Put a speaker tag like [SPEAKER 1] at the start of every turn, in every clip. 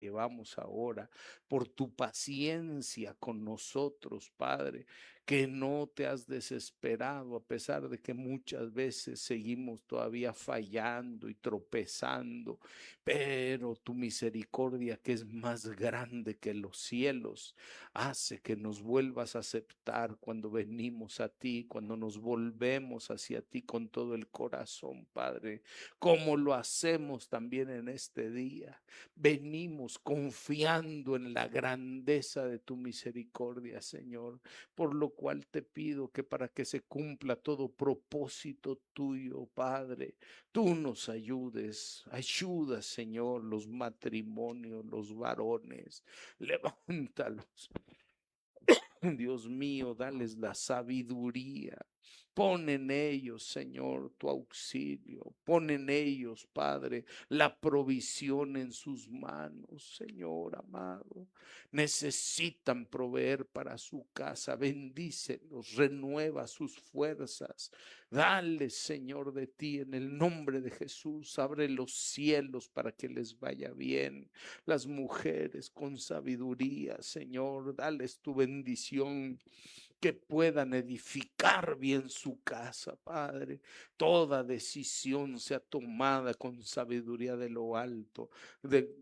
[SPEAKER 1] llevamos ahora, por tu paciencia con nosotros, Padre, que no te has desesperado a pesar de que muchas veces seguimos todavía fallando y tropezando, pero tu misericordia, que es más grande que los cielos, hace que nos vuelvas a aceptar cuando venimos a ti, cuando nos volvemos hacia ti con todo el corazón, Padre, como lo hacemos también en este día. Venimos confiando en la grandeza de tu misericordia, Señor, por lo cual te pido que para que se cumpla todo propósito tuyo, Padre, tú nos ayudes. Ayuda, Señor, los matrimonios, los varones, levántalos. Dios mío, dales la sabiduría. Pon en ellos, Señor, tu auxilio. Pon en ellos, Padre, la provisión en sus manos, Señor amado. Necesitan proveer para su casa. Bendícelos, renueva sus fuerzas. Dale, Señor, de ti en el nombre de Jesús. Abre los cielos para que les vaya bien. Las mujeres con sabiduría, Señor, dales tu bendición, que puedan edificar bien su casa, Padre. Toda decisión sea tomada con sabiduría de lo alto.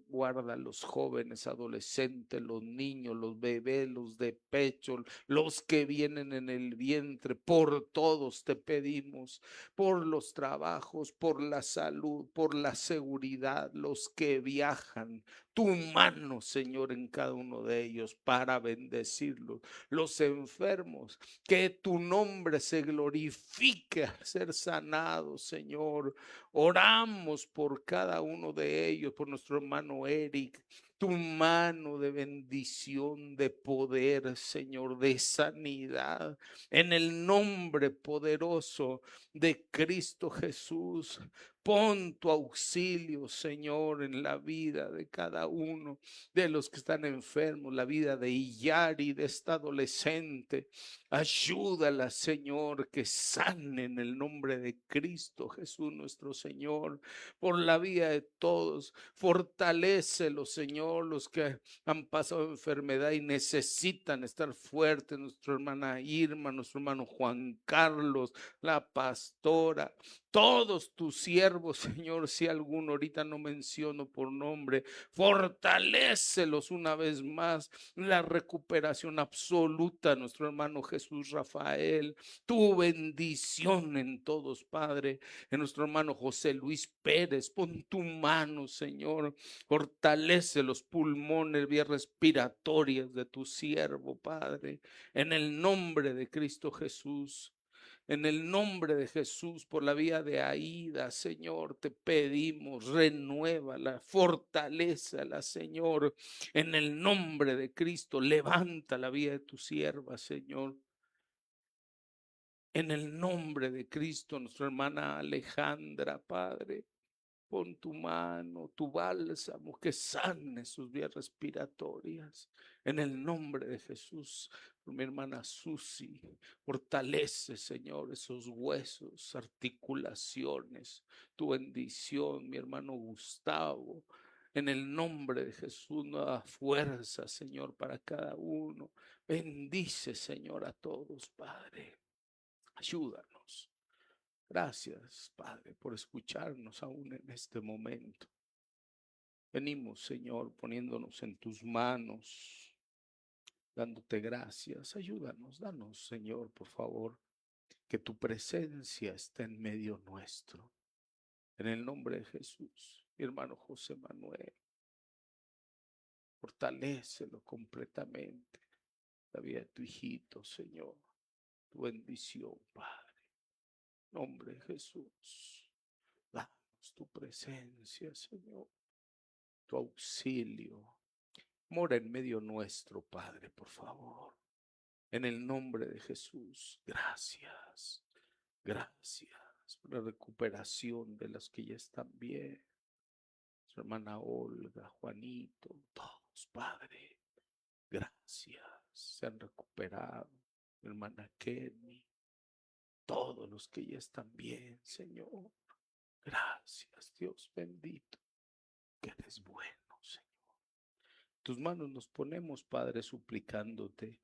[SPEAKER 1] Guarda a los jóvenes, adolescentes, los niños, los bebés, los de pecho, los que vienen en el vientre. Por todos te pedimos, por los trabajos, por la salud, por la seguridad, los que viajan. Tu mano, Señor, en cada uno de ellos para bendecirlos, los enfermos, que tu nombre se glorifique al ser sanados, Señor. Oramos por cada uno de ellos, por nuestro hermano Eric, tu mano de bendición, de poder, Señor, de sanidad, en el nombre poderoso de Cristo Jesús. Pon tu auxilio, Señor, en la vida de cada uno de los que están enfermos, la vida de Iyari, de esta adolescente. Ayúdala, Señor, que sane en el nombre de Cristo Jesús nuestro Señor, por la vida de todos. Fortalécelos, Señor, los que han pasado enfermedad y necesitan estar fuertes. Nuestra hermana Irma, nuestro hermano Juan Carlos, la pastora, todos tus siervos, Señor, si alguno ahorita no menciono por nombre, fortalécelos una vez más. La recuperación absoluta, nuestro hermano Jesús Rafael, tu bendición en todos, Padre, en nuestro hermano José Luis Pérez, pon tu mano, Señor, fortalece los pulmones, vías respiratorias de tu siervo, Padre, en el nombre de Cristo Jesús. En el nombre de Jesús, por la vía de Aida, Señor, te pedimos, renuévala, fortalézala, Señor. En el nombre de Cristo, levanta la vida de tu sierva, Señor. En el nombre de Cristo, nuestra hermana Alejandra, Padre, pon tu mano, tu bálsamo, que sane sus vías respiratorias. En el nombre de Jesús, por mi hermana Susi, fortalece, Señor, esos huesos, articulaciones, tu bendición, mi hermano Gustavo. En el nombre de Jesús, nueva fuerza, Señor, para cada uno. Bendice, Señor, a todos, Padre. Ayúdanos. Gracias, Padre, por escucharnos aún en este momento. Venimos, Señor, poniéndonos en tus manos, dándote gracias. Ayúdanos, danos, Señor, por favor, que tu presencia esté en medio nuestro. En el nombre de Jesús, mi hermano José Manuel, fortalécelo completamente. La vida de tu hijito, Señor, tu bendición, Padre. En nombre de Jesús, danos tu presencia, Señor, tu auxilio. Mora en medio nuestro, Padre, por favor. En el nombre de Jesús, gracias. Gracias por la recuperación de las que ya están bien. Su hermana Olga, Juanito, todos, Padre. Gracias. Se han recuperado. Mi hermana Kenny, todos los que ya están bien, Señor. Gracias, Dios bendito, que eres bueno, Señor. tus manos nos ponemos, Padre, suplicándote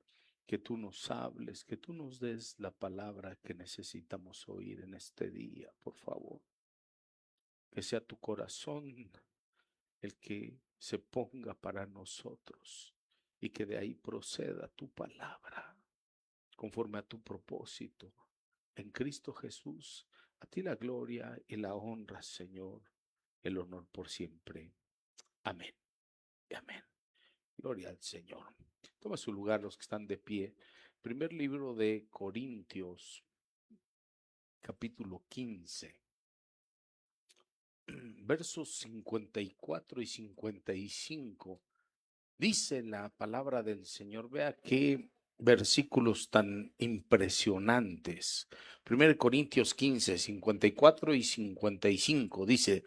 [SPEAKER 1] que tú nos hables, que tú nos des la palabra que necesitamos oír en este día, por favor. Que sea tu corazón el que se ponga para nosotros y que de ahí proceda tu palabra conforme a tu propósito. En Cristo Jesús, a ti la gloria y la honra, Señor, el honor por siempre. Amén y amén. Gloria al Señor. Toma su lugar los que están de pie. Primer libro de Corintios, capítulo 15, versos 54 y 55. Dice la palabra del Señor, vea qué versículos tan impresionantes. 1 Corintios 15, 54 y 55 dice,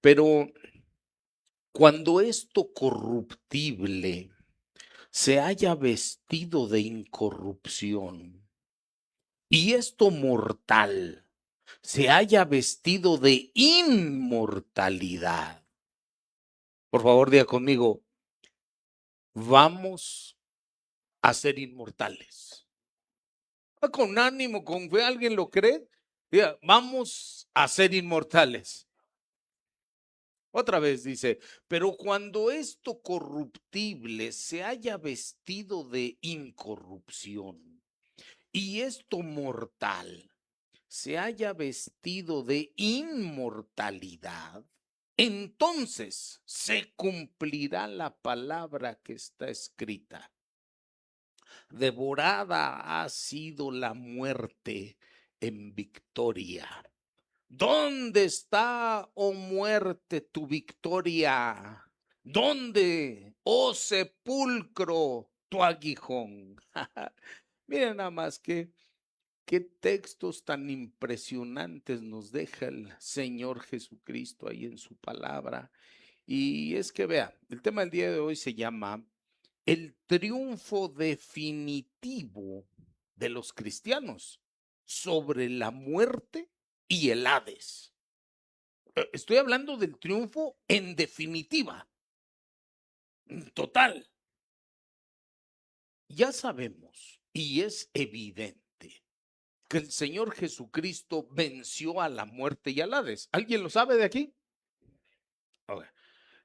[SPEAKER 1] pero cuando esto corruptible se haya vestido de incorrupción y esto mortal se haya vestido de inmortalidad. Por favor, diga conmigo, vamos a ser inmortales. Con ánimo, con fe, ¿alguien lo cree? Diga, vamos a ser inmortales. Otra vez dice, pero cuando esto corruptible se haya vestido de incorrupción y esto mortal se haya vestido de inmortalidad, entonces se cumplirá la palabra que está escrita. Devorada ha sido la muerte en victoria. ¿Dónde está, oh muerte, tu victoria? ¿Dónde, oh sepulcro, tu aguijón? Miren nada más qué textos tan impresionantes nos deja el Señor Jesucristo ahí en su palabra. Y es que vea, el tema del día de hoy se llama el triunfo definitivo de los cristianos sobre la muerte y el Hades. Estoy hablando del triunfo en definitiva, total. Ya sabemos y es evidente que el Señor Jesucristo venció a la muerte y al Hades. ¿Alguien lo sabe de aquí? Okay.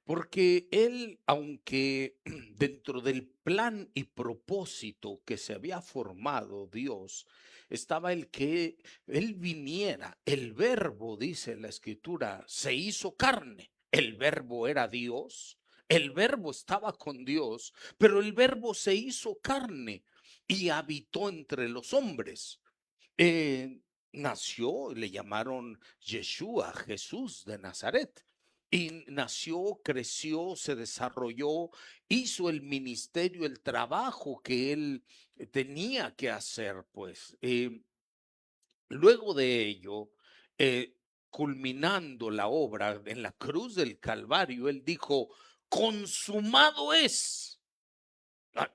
[SPEAKER 1] Porque él, aunque dentro del plan y propósito que se había formado Dios, estaba el que él viniera. El verbo, dice la escritura, se hizo carne. El verbo era Dios. El verbo estaba con Dios, pero el verbo se hizo carne y habitó entre los hombres. Nació, le llamaron Yeshua, Jesús de Nazaret. Y nació, creció, se desarrolló, hizo el ministerio, el trabajo que él tenía que hacer, pues. Luego de ello, culminando la obra en la cruz del Calvario, él dijo, consumado es.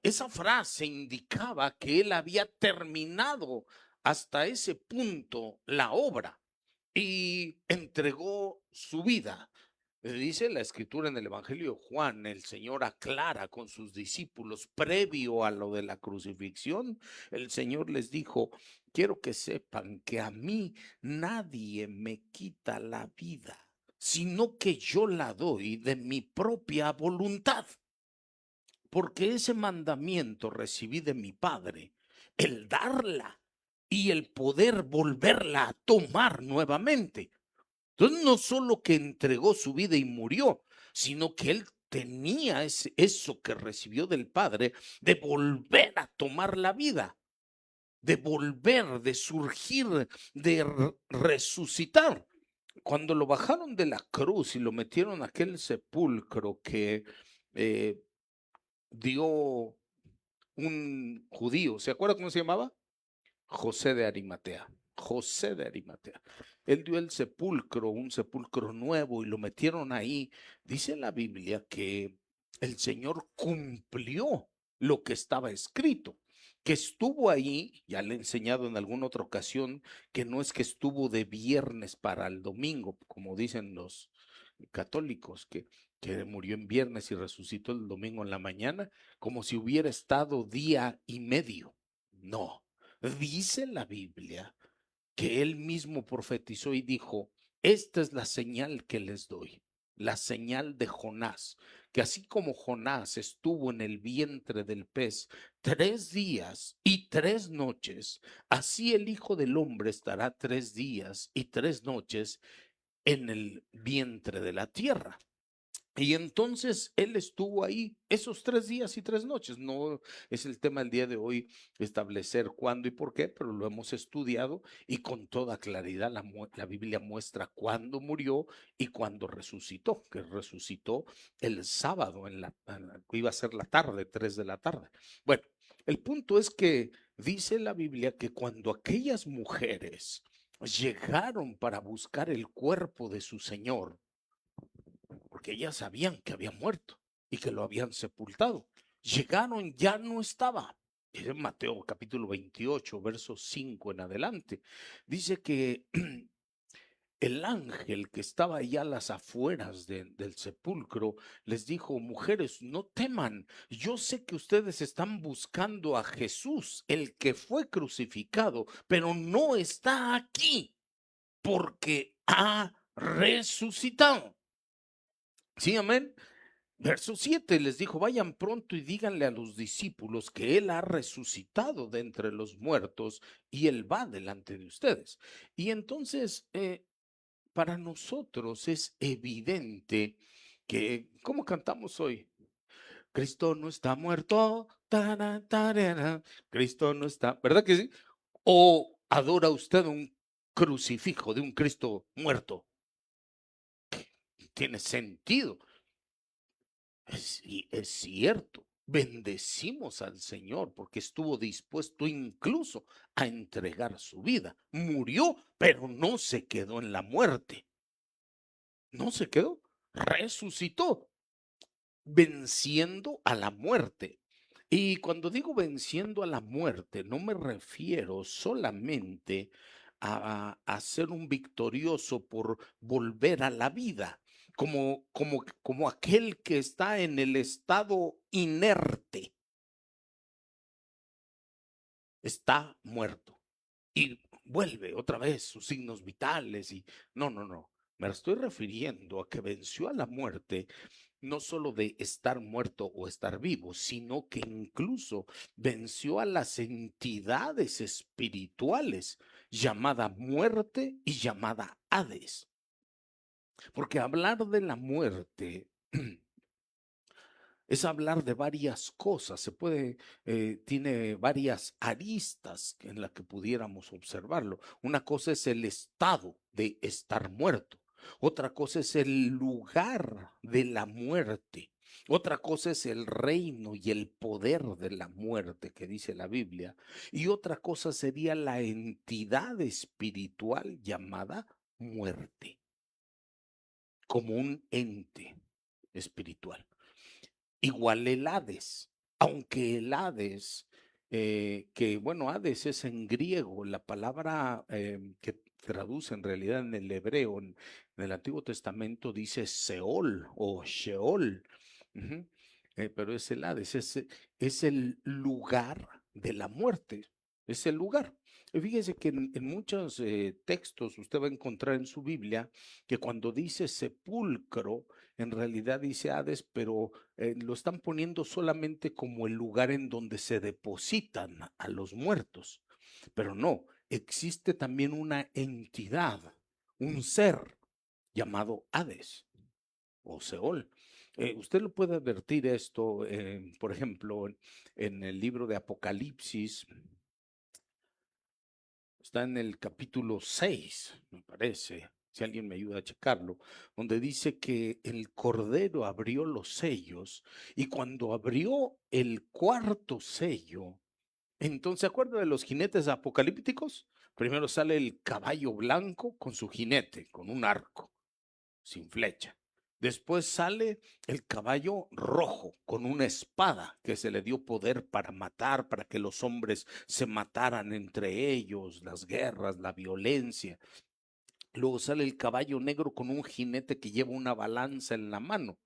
[SPEAKER 1] Esa frase indicaba que él había terminado hasta ese punto la obra y entregó su vida. Dice la escritura en el Evangelio de Juan, el Señor aclara con sus discípulos previo a lo de la crucifixión, el Señor les dijo, quiero que sepan que a mí nadie me quita la vida, sino que yo la doy de mi propia voluntad. Porque ese mandamiento recibí de mi Padre, el darla y el poder volverla a tomar nuevamente. Entonces no solo que entregó su vida y murió, sino que él tenía eso que recibió del Padre de volver a tomar la vida, de volver, de surgir, de resucitar. Cuando lo bajaron de la cruz y lo metieron a aquel sepulcro que dio un judío, ¿se acuerda cómo se llamaba? José de Arimatea. José de Arimatea. Él dio el sepulcro, un sepulcro nuevo, y lo metieron ahí. Dice la Biblia que el Señor cumplió lo que estaba escrito, que estuvo ahí, ya le he enseñado en alguna otra ocasión, que no es que estuvo de viernes para el domingo, como dicen los católicos, que que murió en viernes y resucitó el domingo en la mañana, como si hubiera estado día y medio. No, dice la Biblia que él mismo profetizó y dijo, esta es la señal que les doy, la señal de Jonás, que así como Jonás estuvo en el vientre del pez 3 días y 3 noches, así el Hijo del Hombre estará 3 días y 3 noches en el vientre de la tierra. Y entonces él estuvo ahí esos 3 días y 3 noches. No es el tema del día de hoy establecer cuándo y por qué, pero lo hemos estudiado y con toda claridad la Biblia muestra cuándo murió y cuándo resucitó, que resucitó el sábado, iba a ser la tarde, 3 de la tarde. Bueno, el punto es que dice la Biblia que cuando aquellas mujeres llegaron para buscar el cuerpo de su Señor, porque ellas sabían que había muerto y que lo habían sepultado. Llegaron, ya no estaba. Es en Mateo capítulo 28, verso 5 en adelante. Dice que el ángel que estaba allá a las afueras del sepulcro les dijo, mujeres, no teman, yo sé que ustedes están buscando a Jesús, el que fue crucificado, pero no está aquí porque ha resucitado. Sí, amén. Verso 7 les dijo, vayan pronto y díganle a los discípulos que Él ha resucitado de entre los muertos y Él va delante de ustedes. Y entonces, para nosotros es evidente que, ¿cómo cantamos hoy? Cristo no está muerto, tará, tarara, Cristo no está, ¿verdad que sí? ¿O adora usted un crucifijo de un Cristo muerto? Tiene sentido. Es cierto, bendecimos al Señor porque estuvo dispuesto incluso a entregar su vida. Murió, pero no se quedó en la muerte. No se quedó, resucitó, venciendo a la muerte. Y cuando digo venciendo a la muerte, no me refiero solamente a ser un victorioso por volver a la vida, como aquel que está en el estado inerte, está muerto y vuelve otra vez sus signos vitales y no, no, no. Me estoy refiriendo a que venció a la muerte no solo de estar muerto o estar vivo, sino que incluso venció a las entidades espirituales llamada muerte y llamada Hades. Porque hablar de la muerte es hablar de varias cosas, tiene varias aristas en las que pudiéramos observarlo. Una cosa es el estado de estar muerto, otra cosa es el lugar de la muerte, otra cosa es el reino y el poder de la muerte que dice la Biblia, y otra cosa sería la entidad espiritual llamada muerte, como un ente espiritual. Igual el Hades, aunque el Hades, que bueno, Hades es en griego, la palabra que traduce en realidad en el hebreo, en el Antiguo Testamento dice Seol o Sheol, ujú, pero es el Hades, es el lugar de la muerte, es el lugar. Y fíjese que en muchos textos usted va a encontrar en su Biblia que cuando dice sepulcro, en realidad dice Hades, pero lo están poniendo solamente como el lugar en donde se depositan a los muertos. Pero no, existe también una entidad, un ser llamado Hades o Seol. Usted lo puede advertir esto, por ejemplo, en el libro de Apocalipsis, está en el capítulo 6, me parece, si alguien me ayuda a checarlo, donde dice que el Cordero abrió los sellos y cuando abrió el cuarto sello, entonces, ¿se acuerda de los jinetes apocalípticos? Primero sale el caballo blanco con su jinete, con un arco, sin flecha. Después sale el caballo rojo con una espada que se le dio poder para matar, para que los hombres se mataran entre ellos, las guerras, la violencia. Luego sale el caballo negro con un jinete que lleva una balanza en la mano.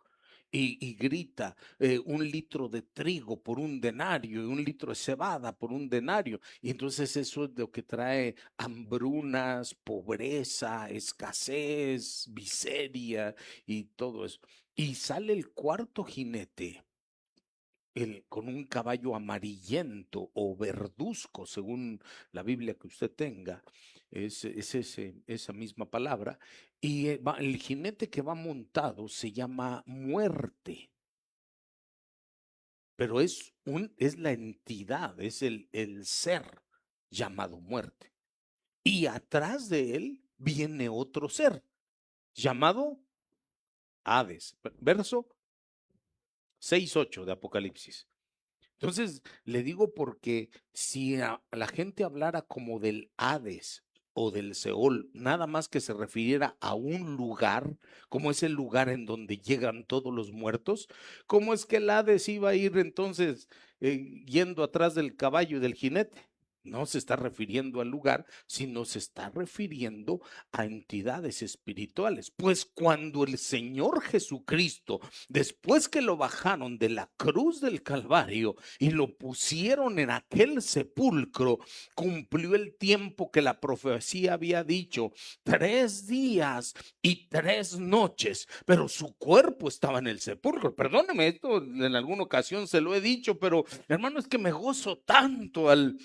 [SPEAKER 1] y grita 1 litro de trigo por 1 denario y 1 litro de cebada por 1 denario. Y entonces eso es lo que trae hambrunas, pobreza, escasez, miseria y todo eso. Y sale el cuarto jinete con un caballo amarillento o verduzco, según la Biblia que usted tenga, esa misma palabra, y el jinete que va montado se llama muerte, pero es la entidad, es el ser llamado muerte. Y atrás de él viene otro ser llamado Hades, verso 6:8 de Apocalipsis. Entonces, le digo porque si la gente hablara como del Hades o del Seol, nada más que se refiriera a un lugar, como es el lugar en donde llegan todos los muertos, ¿cómo es que el Hades iba a ir entonces yendo atrás del caballo y del jinete? No se está refiriendo al lugar, sino se está refiriendo a entidades espirituales. Pues cuando el Señor Jesucristo, después que lo bajaron de la cruz del Calvario y lo pusieron en aquel sepulcro, cumplió el tiempo que la profecía había dicho, 3 días y 3 noches, pero su cuerpo estaba en el sepulcro. Perdóneme, esto en alguna ocasión se lo he dicho, pero hermano, es que me gozo tanto al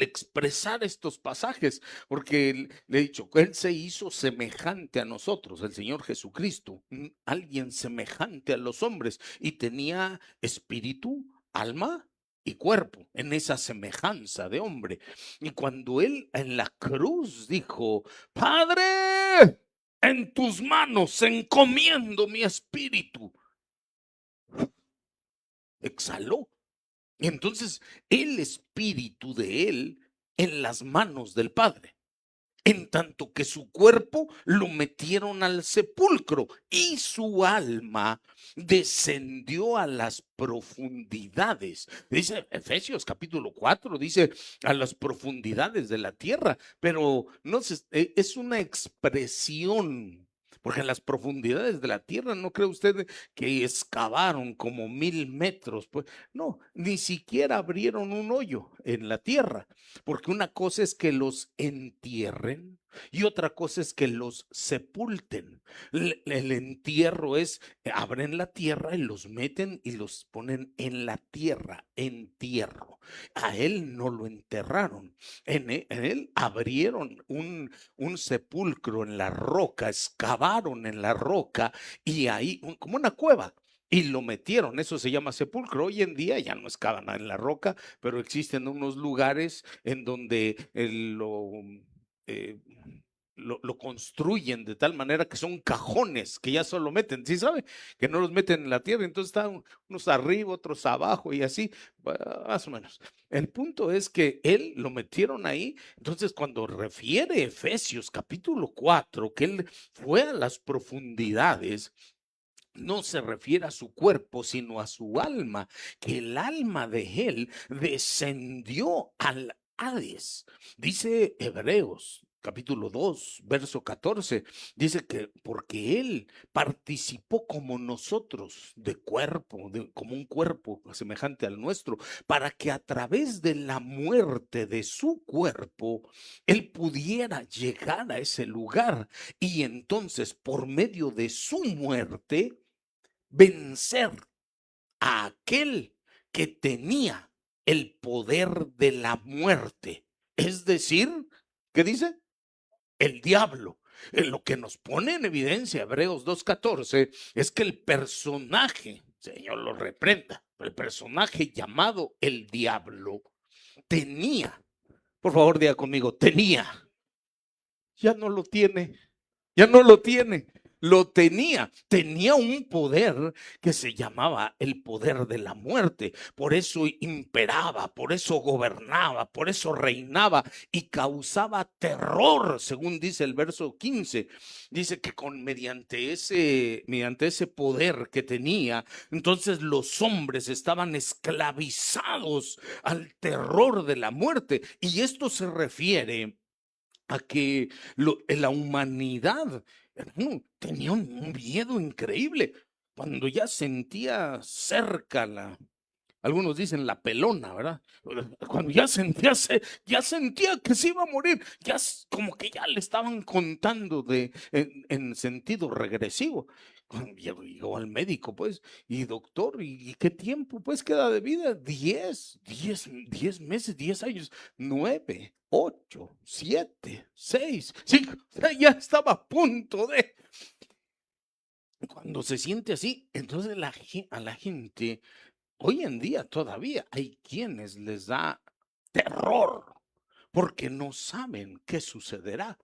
[SPEAKER 1] expresar estos pasajes, porque le he dicho, Él se hizo semejante a nosotros, el Señor Jesucristo, alguien semejante a los hombres, y tenía espíritu, alma y cuerpo en esa semejanza de hombre. Y cuando Él en la cruz dijo, Padre, en tus manos encomiendo mi espíritu, exhaló. Y entonces el espíritu de él en las manos del Padre, en tanto que su cuerpo lo metieron al sepulcro y su alma descendió a las profundidades. Dice Efesios capítulo 4, dice a las profundidades de la tierra, pero no es una expresión. Porque en las profundidades de la tierra, ¿no cree usted que excavaron como 1000 metros? Pues no, ni siquiera abrieron un hoyo en la tierra, porque una cosa es que los entierren y otra cosa es que los sepulten. El entierro es, abren la tierra y los meten y los ponen en la tierra, entierro. A él no lo enterraron, en él abrieron un sepulcro en la roca, excavaron en la roca y ahí, como una cueva. Y lo metieron, eso se llama sepulcro. Hoy en día ya no excavan en la roca, pero existen unos lugares en donde eh, lo construyen de tal manera que son cajones que ya solo meten, ¿sí sabe? Que no los meten en la tierra, entonces están unos arriba, otros abajo y así, más o menos. El punto es que él lo metieron ahí, entonces cuando refiere Efesios capítulo 4, que él fue a las profundidades, no se refiere a su cuerpo, sino a su alma, que el alma de él descendió al Hades. Dice Hebreos capítulo 2, verso 14, dice que porque él participó como nosotros de cuerpo, como un cuerpo semejante al nuestro, para que a través de la muerte de su cuerpo, él pudiera llegar a ese lugar y entonces por medio de su muerte, vencer a aquel que tenía el poder de la muerte. Es decir, ¿qué dice? El diablo. Lo que nos pone en evidencia Hebreos 2:14 es que el personaje, Señor lo reprenda, el personaje llamado el diablo tenía, por favor diga conmigo, tenía, ya no lo tiene. Ya no lo tiene, lo tenía un poder que se llamaba el poder de la muerte. Por eso imperaba, por eso gobernaba, por eso reinaba y causaba terror, según dice el verso 15. Dice que mediante ese poder que tenía, entonces los hombres estaban esclavizados al terror de la muerte. Y esto se refiere a que la humanidad, hermano, tenía un miedo increíble. cuando ya sentía cerca algunos dicen la pelona, ¿verdad? Cuando ya sentía que se iba a morir, como que ya le estaban contando en sentido regresivo. Cuando llegó al médico, pues, y doctor, ¿y qué tiempo, pues, queda de vida? 10 meses, 10 años, 9, 8, 7, 6, 5, ya estaba a punto de. Cuando se siente así, entonces a la gente, hoy en día todavía hay quienes les da terror porque no saben qué sucederá.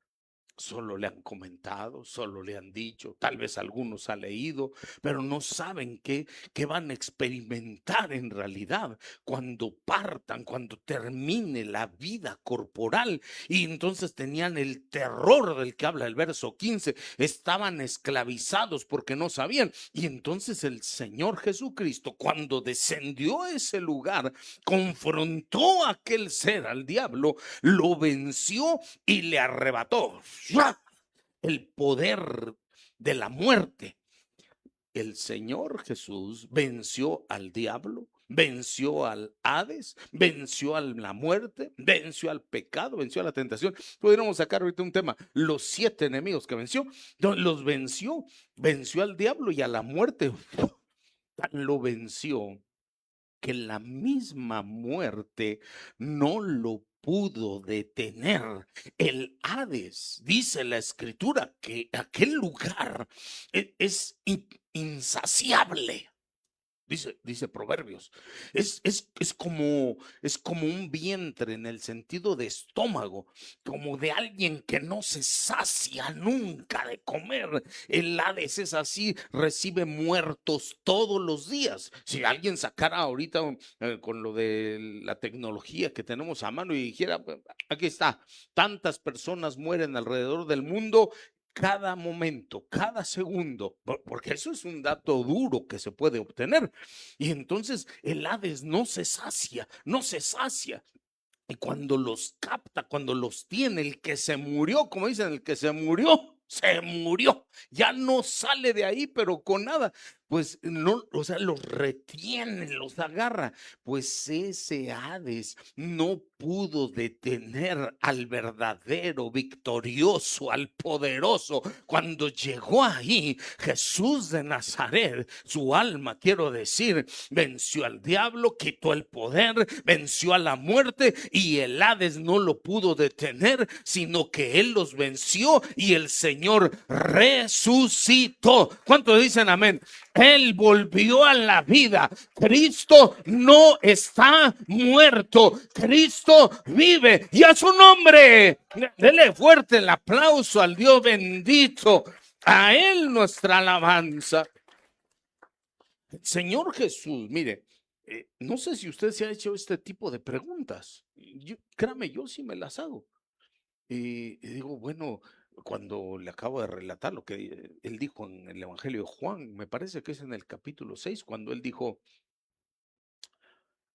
[SPEAKER 1] Solo le han comentado, solo le han dicho, tal vez algunos ha leído, pero no saben qué van a experimentar en realidad cuando partan, cuando termine la vida corporal. Y entonces tenían el terror del que habla el verso 15, estaban esclavizados porque no sabían. Y entonces el Señor Jesucristo, cuando descendió a ese lugar, confrontó a aquel ser, al diablo, lo venció y le arrebató el poder de la muerte. El Señor Jesús venció al diablo, venció al Hades, venció a la muerte, venció al pecado, venció a la tentación. Podríamos sacar ahorita un tema, los 7 enemigos que venció, los venció al diablo y a la muerte. Lo venció que la misma muerte no lo pudo detener. El Hades, dice la escritura, que aquel lugar es insaciable. Dice Proverbios, es como un vientre en el sentido de estómago, como de alguien que no se sacia nunca de comer. El Hades es así, recibe muertos todos los días. Si alguien sacara ahorita con lo de la tecnología que tenemos a mano y dijera, aquí está, tantas personas mueren alrededor del mundo cada momento, cada segundo, porque eso es un dato duro que se puede obtener. Y entonces el Hades no se sacia, no se sacia. Y cuando los capta, cuando los tiene, el que se murió, como dicen, el que se murió, ya no sale de ahí, pero con nada, pues no, o sea, los retiene, los agarra, pues ese Hades no pudo detener al verdadero victorioso, al poderoso. Cuando llegó ahí Jesús de Nazaret, su alma, quiero decir, venció al diablo, quitó el poder, venció a la muerte, y el Hades no lo pudo detener, sino que él los venció y el Señor resucitó. ¿Cuántos dicen amén? Él volvió a la vida. Cristo no está muerto. Cristo vive y a su nombre dele fuerte el aplauso al Dios bendito. A él nuestra alabanza. Señor Jesús, mire, no sé si usted se ha hecho este tipo de preguntas. Créame, yo sí me las hago. Y digo, bueno, cuando le acabo de relatar lo que él dijo en el Evangelio de Juan, me parece que es en el capítulo 6, cuando él dijo,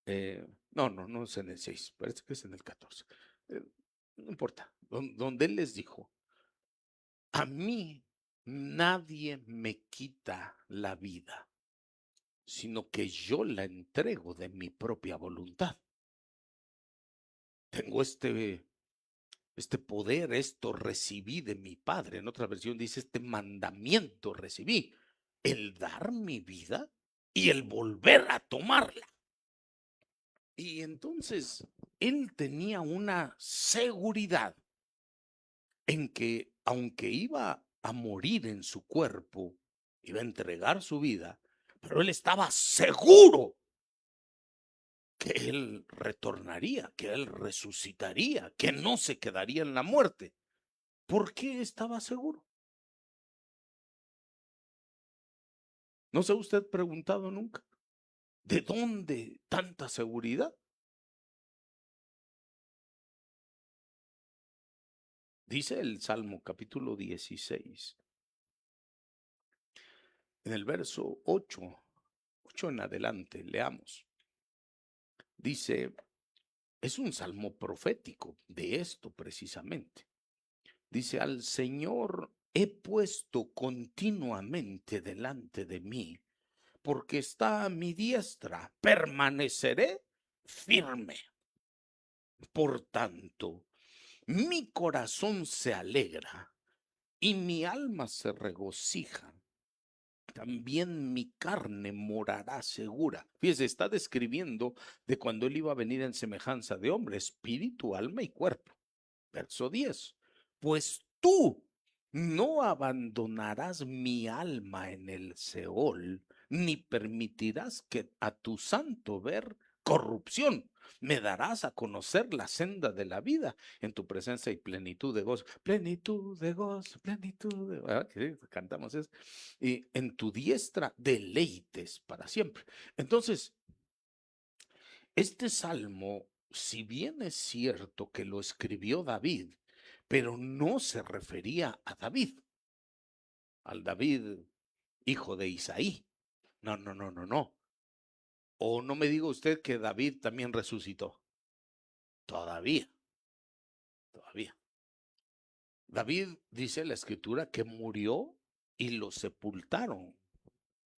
[SPEAKER 1] no es en el 6, parece que es en el 14. eh, no importa, donde él les dijo, a mí nadie me quita la vida, sino que yo la entrego de mi propia voluntad. Tengo este poder, esto recibí de mi Padre. En otra versión dice, este mandamiento recibí, el dar mi vida y el volver a tomarla. Y entonces él tenía una seguridad en que aunque iba a morir en su cuerpo, iba a entregar su vida, pero él estaba seguro que él retornaría, que él resucitaría, que no se quedaría en la muerte. ¿Por qué estaba seguro? ¿No se ha usted preguntado nunca? ¿De dónde tanta seguridad? Dice el Salmo capítulo 16, en el verso 8 en adelante, leamos. Dice, es un salmo profético de esto precisamente. Dice, al Señor he puesto continuamente delante de mí porque está a mi diestra, permaneceré firme. Por tanto, mi corazón se alegra y mi alma se regocija. También mi carne morará segura. Fíjese, está describiendo de cuando él iba a venir en semejanza de hombre, espíritu, alma y cuerpo. Verso 10. Pues tú no abandonarás mi alma en el Seol, ni permitirás que a tu santo ver corrupción. Me darás a conocer la senda de la vida. En tu presencia y plenitud de gozo. Plenitud de gozo, plenitud de gozo. Cantamos eso. Y en tu diestra deleites para siempre. Entonces, este salmo, si bien es cierto que lo escribió David, pero no se refería a David, al David hijo de Isaí. No, no, no, no, no. O no me diga usted que David también resucitó. Todavía, todavía. David dice en la escritura que murió y lo sepultaron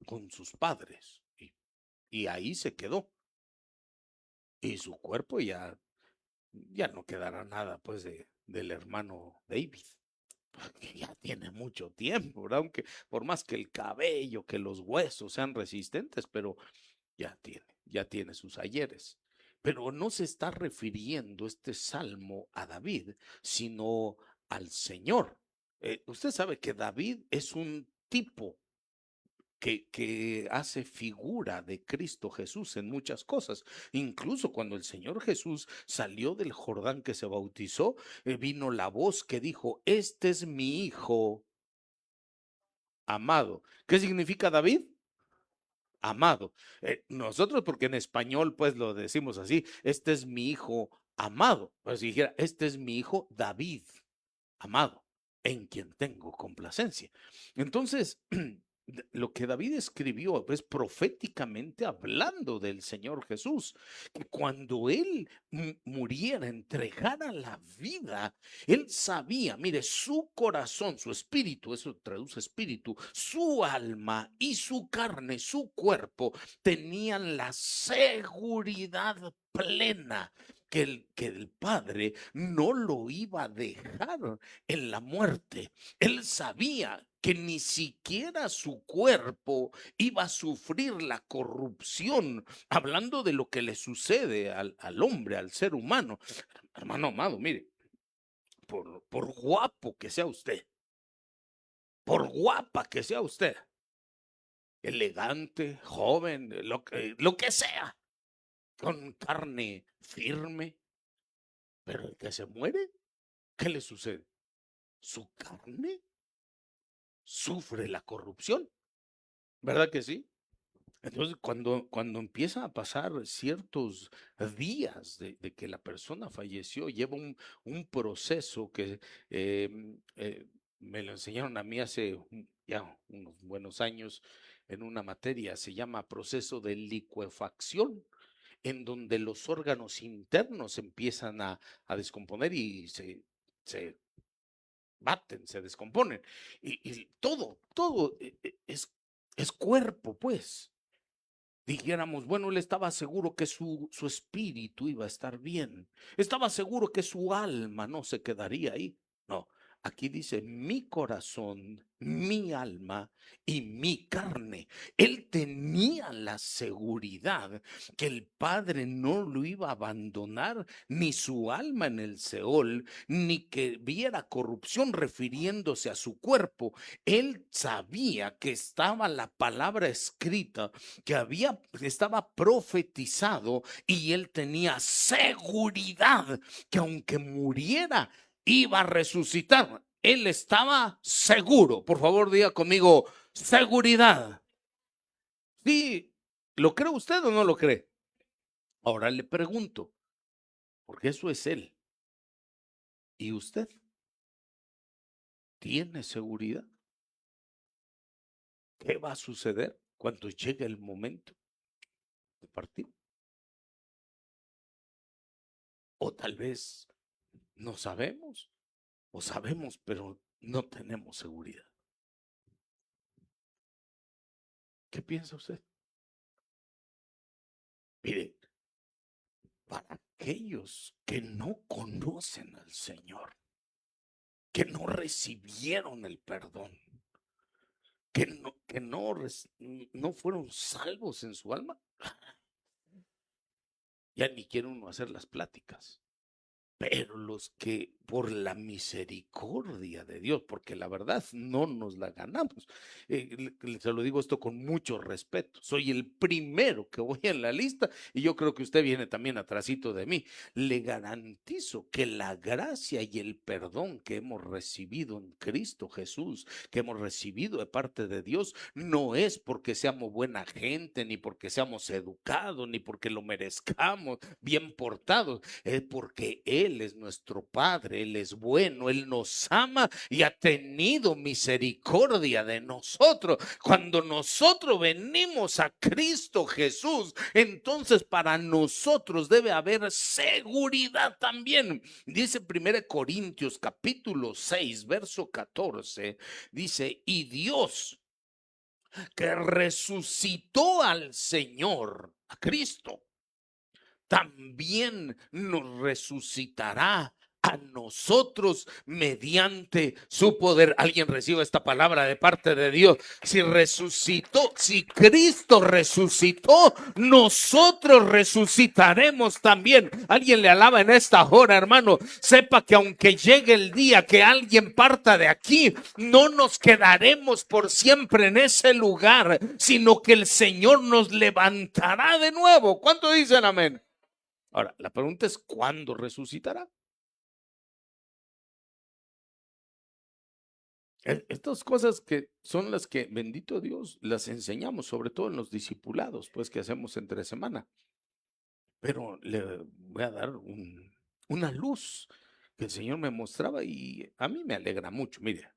[SPEAKER 1] con sus padres. Y ahí se quedó. Y su cuerpo ya no quedará nada pues del hermano David. Porque ya tiene mucho tiempo, ¿verdad? Aunque por más que el cabello, que los huesos sean resistentes, pero ya tiene sus ayeres. Pero no se está refiriendo este salmo a David, sino al Señor. Usted sabe que David es un tipo que hace figura de Cristo Jesús en muchas cosas. Incluso cuando el Señor Jesús salió del Jordán que se bautizó, vino la voz que dijo, este es mi hijo amado. ¿Qué significa David? Amado. Nosotros, porque en español pues lo decimos así, este es mi hijo amado. Pues si dijera, este es mi hijo David, amado, en quien tengo complacencia. Entonces, lo que David escribió es proféticamente hablando del Señor Jesús, que cuando él muriera, entregara la vida, él sabía, mire, su corazón, su espíritu, eso traduce espíritu, su alma y su carne, su cuerpo, tenían la seguridad plena que el Padre no lo iba a dejar en la muerte. Él sabía que ni siquiera su cuerpo iba a sufrir la corrupción, hablando de lo que le sucede al hombre, al ser humano. Hermano amado, mire, por guapo que sea usted, por guapa que sea usted, elegante, joven, lo que sea, con carne firme, pero el que se muere, ¿qué le sucede? Su carne sufre la corrupción, ¿verdad que sí? Entonces, cuando empieza a pasar ciertos días de que la persona falleció, lleva un proceso que me lo enseñaron a mí hace ya unos buenos años en una materia, se llama proceso de licuefacción, en donde los órganos internos empiezan a descomponer y se baten, se descomponen. Y todo es cuerpo, pues. Dijéramos, bueno, él estaba seguro que su espíritu iba a estar bien. Estaba seguro que su alma no se quedaría ahí. No, aquí dice mi corazón, mi alma y mi carne. Él tenía la seguridad que el Padre no lo iba a abandonar, ni su alma en el Seol, ni que viera corrupción refiriéndose a su cuerpo. Él sabía que estaba la palabra escrita, que estaba profetizado, y él tenía seguridad que aunque muriera, iba a resucitar. Él estaba seguro. Por favor, diga conmigo, seguridad. Sí, ¿lo cree usted o no lo cree? Ahora le pregunto, porque eso es él. ¿Y usted tiene seguridad? ¿Qué va a suceder cuando llegue el momento de partir? O tal vez no sabemos, o sabemos, pero no tenemos seguridad. ¿Qué piensa usted? Mire, para aquellos que no conocen al Señor, que no recibieron el perdón, que no fueron salvos en su alma, ya ni quiere uno hacer las pláticas. Pero los que por la misericordia de Dios, porque la verdad no nos la ganamos, se lo digo esto con mucho respeto, soy el primero que voy en la lista y yo creo que usted viene también atrasito de mí. Le garantizo que la gracia y el perdón que hemos recibido en Cristo Jesús, que hemos recibido de parte de Dios, no es porque seamos buena gente, ni porque seamos educados, ni porque lo merezcamos, bien portados, es porque Él es nuestro Padre, Él es bueno, Él nos ama y ha tenido misericordia de nosotros. Cuando nosotros venimos a Cristo Jesús, entonces para nosotros debe haber seguridad también. Dice 1 Corintios capítulo 6, verso 14, dice, y Dios que resucitó al Señor, a Cristo, también nos resucitará a nosotros mediante su poder. Alguien reciba esta palabra de parte de Dios. Si resucitó, si Cristo resucitó, nosotros resucitaremos también. Alguien le alaba en esta hora, hermano. Sepa que aunque llegue el día que alguien parta de aquí, no nos quedaremos por siempre en ese lugar, sino que el Señor nos levantará de nuevo. ¿Cuánto dicen amén? Ahora, la pregunta es, ¿cuándo resucitará? Estas cosas que son las que, bendito Dios, las enseñamos, sobre todo en los discipulados, pues que hacemos entre semana. Pero le voy a dar una luz que el Señor me mostraba y a mí me alegra mucho. Mire,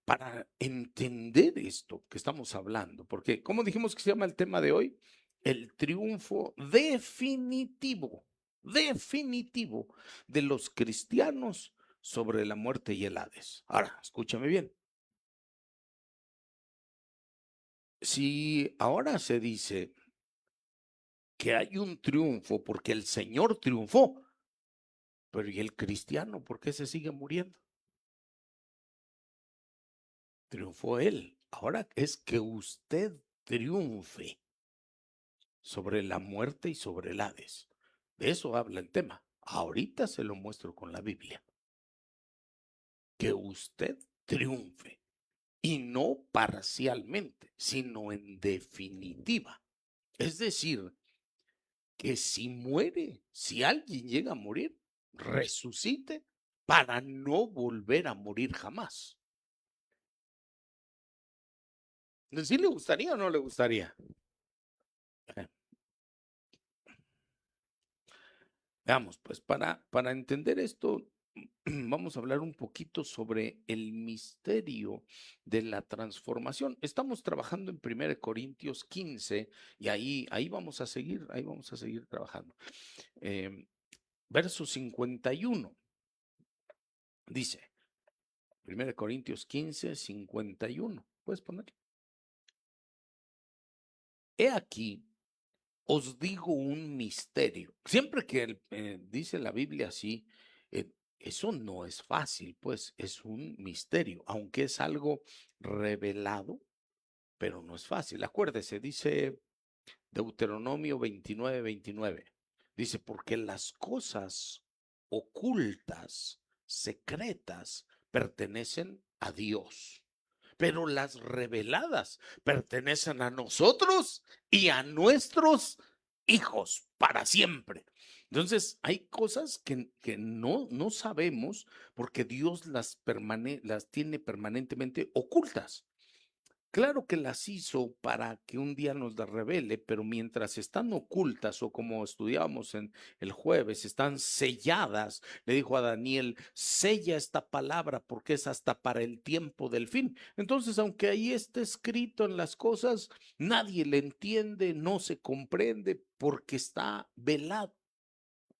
[SPEAKER 1] para entender esto que estamos hablando, porque ¿cómo dijimos que se llama el tema de hoy? El triunfo definitivo, definitivo de los cristianos sobre la muerte y el Hades. Ahora, escúchame bien. Si ahora se dice que hay un triunfo porque el Señor triunfó, pero ¿y el cristiano por qué se sigue muriendo? Triunfó él. Ahora es que usted triunfe sobre la muerte y sobre el Hades. De eso habla el tema. Ahorita se lo muestro con la Biblia. Que usted triunfe y no parcialmente, sino en definitiva. Es decir, que si muere, si alguien llega a morir, resucite para no volver a morir jamás. ¿Sí le gustaría o no le gustaría? Eh, Veamos, pues para entender esto, vamos a hablar un poquito sobre el misterio de la transformación. Estamos trabajando en 1 Corintios 15 y ahí vamos a seguir trabajando. Verso 51 dice, 1 Corintios 15, 51. ¿Puedes poner? He aquí, os digo un misterio. Siempre que dice la Biblia así, eso no es fácil, pues es un misterio, aunque es algo revelado, pero no es fácil. Acuérdese, dice Deuteronomio 29, 29. Dice, porque las cosas ocultas, secretas, pertenecen a Dios, pero las reveladas pertenecen a nosotros y a nuestros hijos para siempre. Entonces, hay cosas que no sabemos porque Dios las tiene permanentemente ocultas. Claro que las hizo para que un día nos las revele, pero mientras están ocultas o como estudiábamos en el jueves, están selladas, le dijo a Daniel, sella esta palabra porque es hasta para el tiempo del fin. Entonces, aunque ahí esté escrito en las cosas, nadie le entiende, no se comprende porque está velado.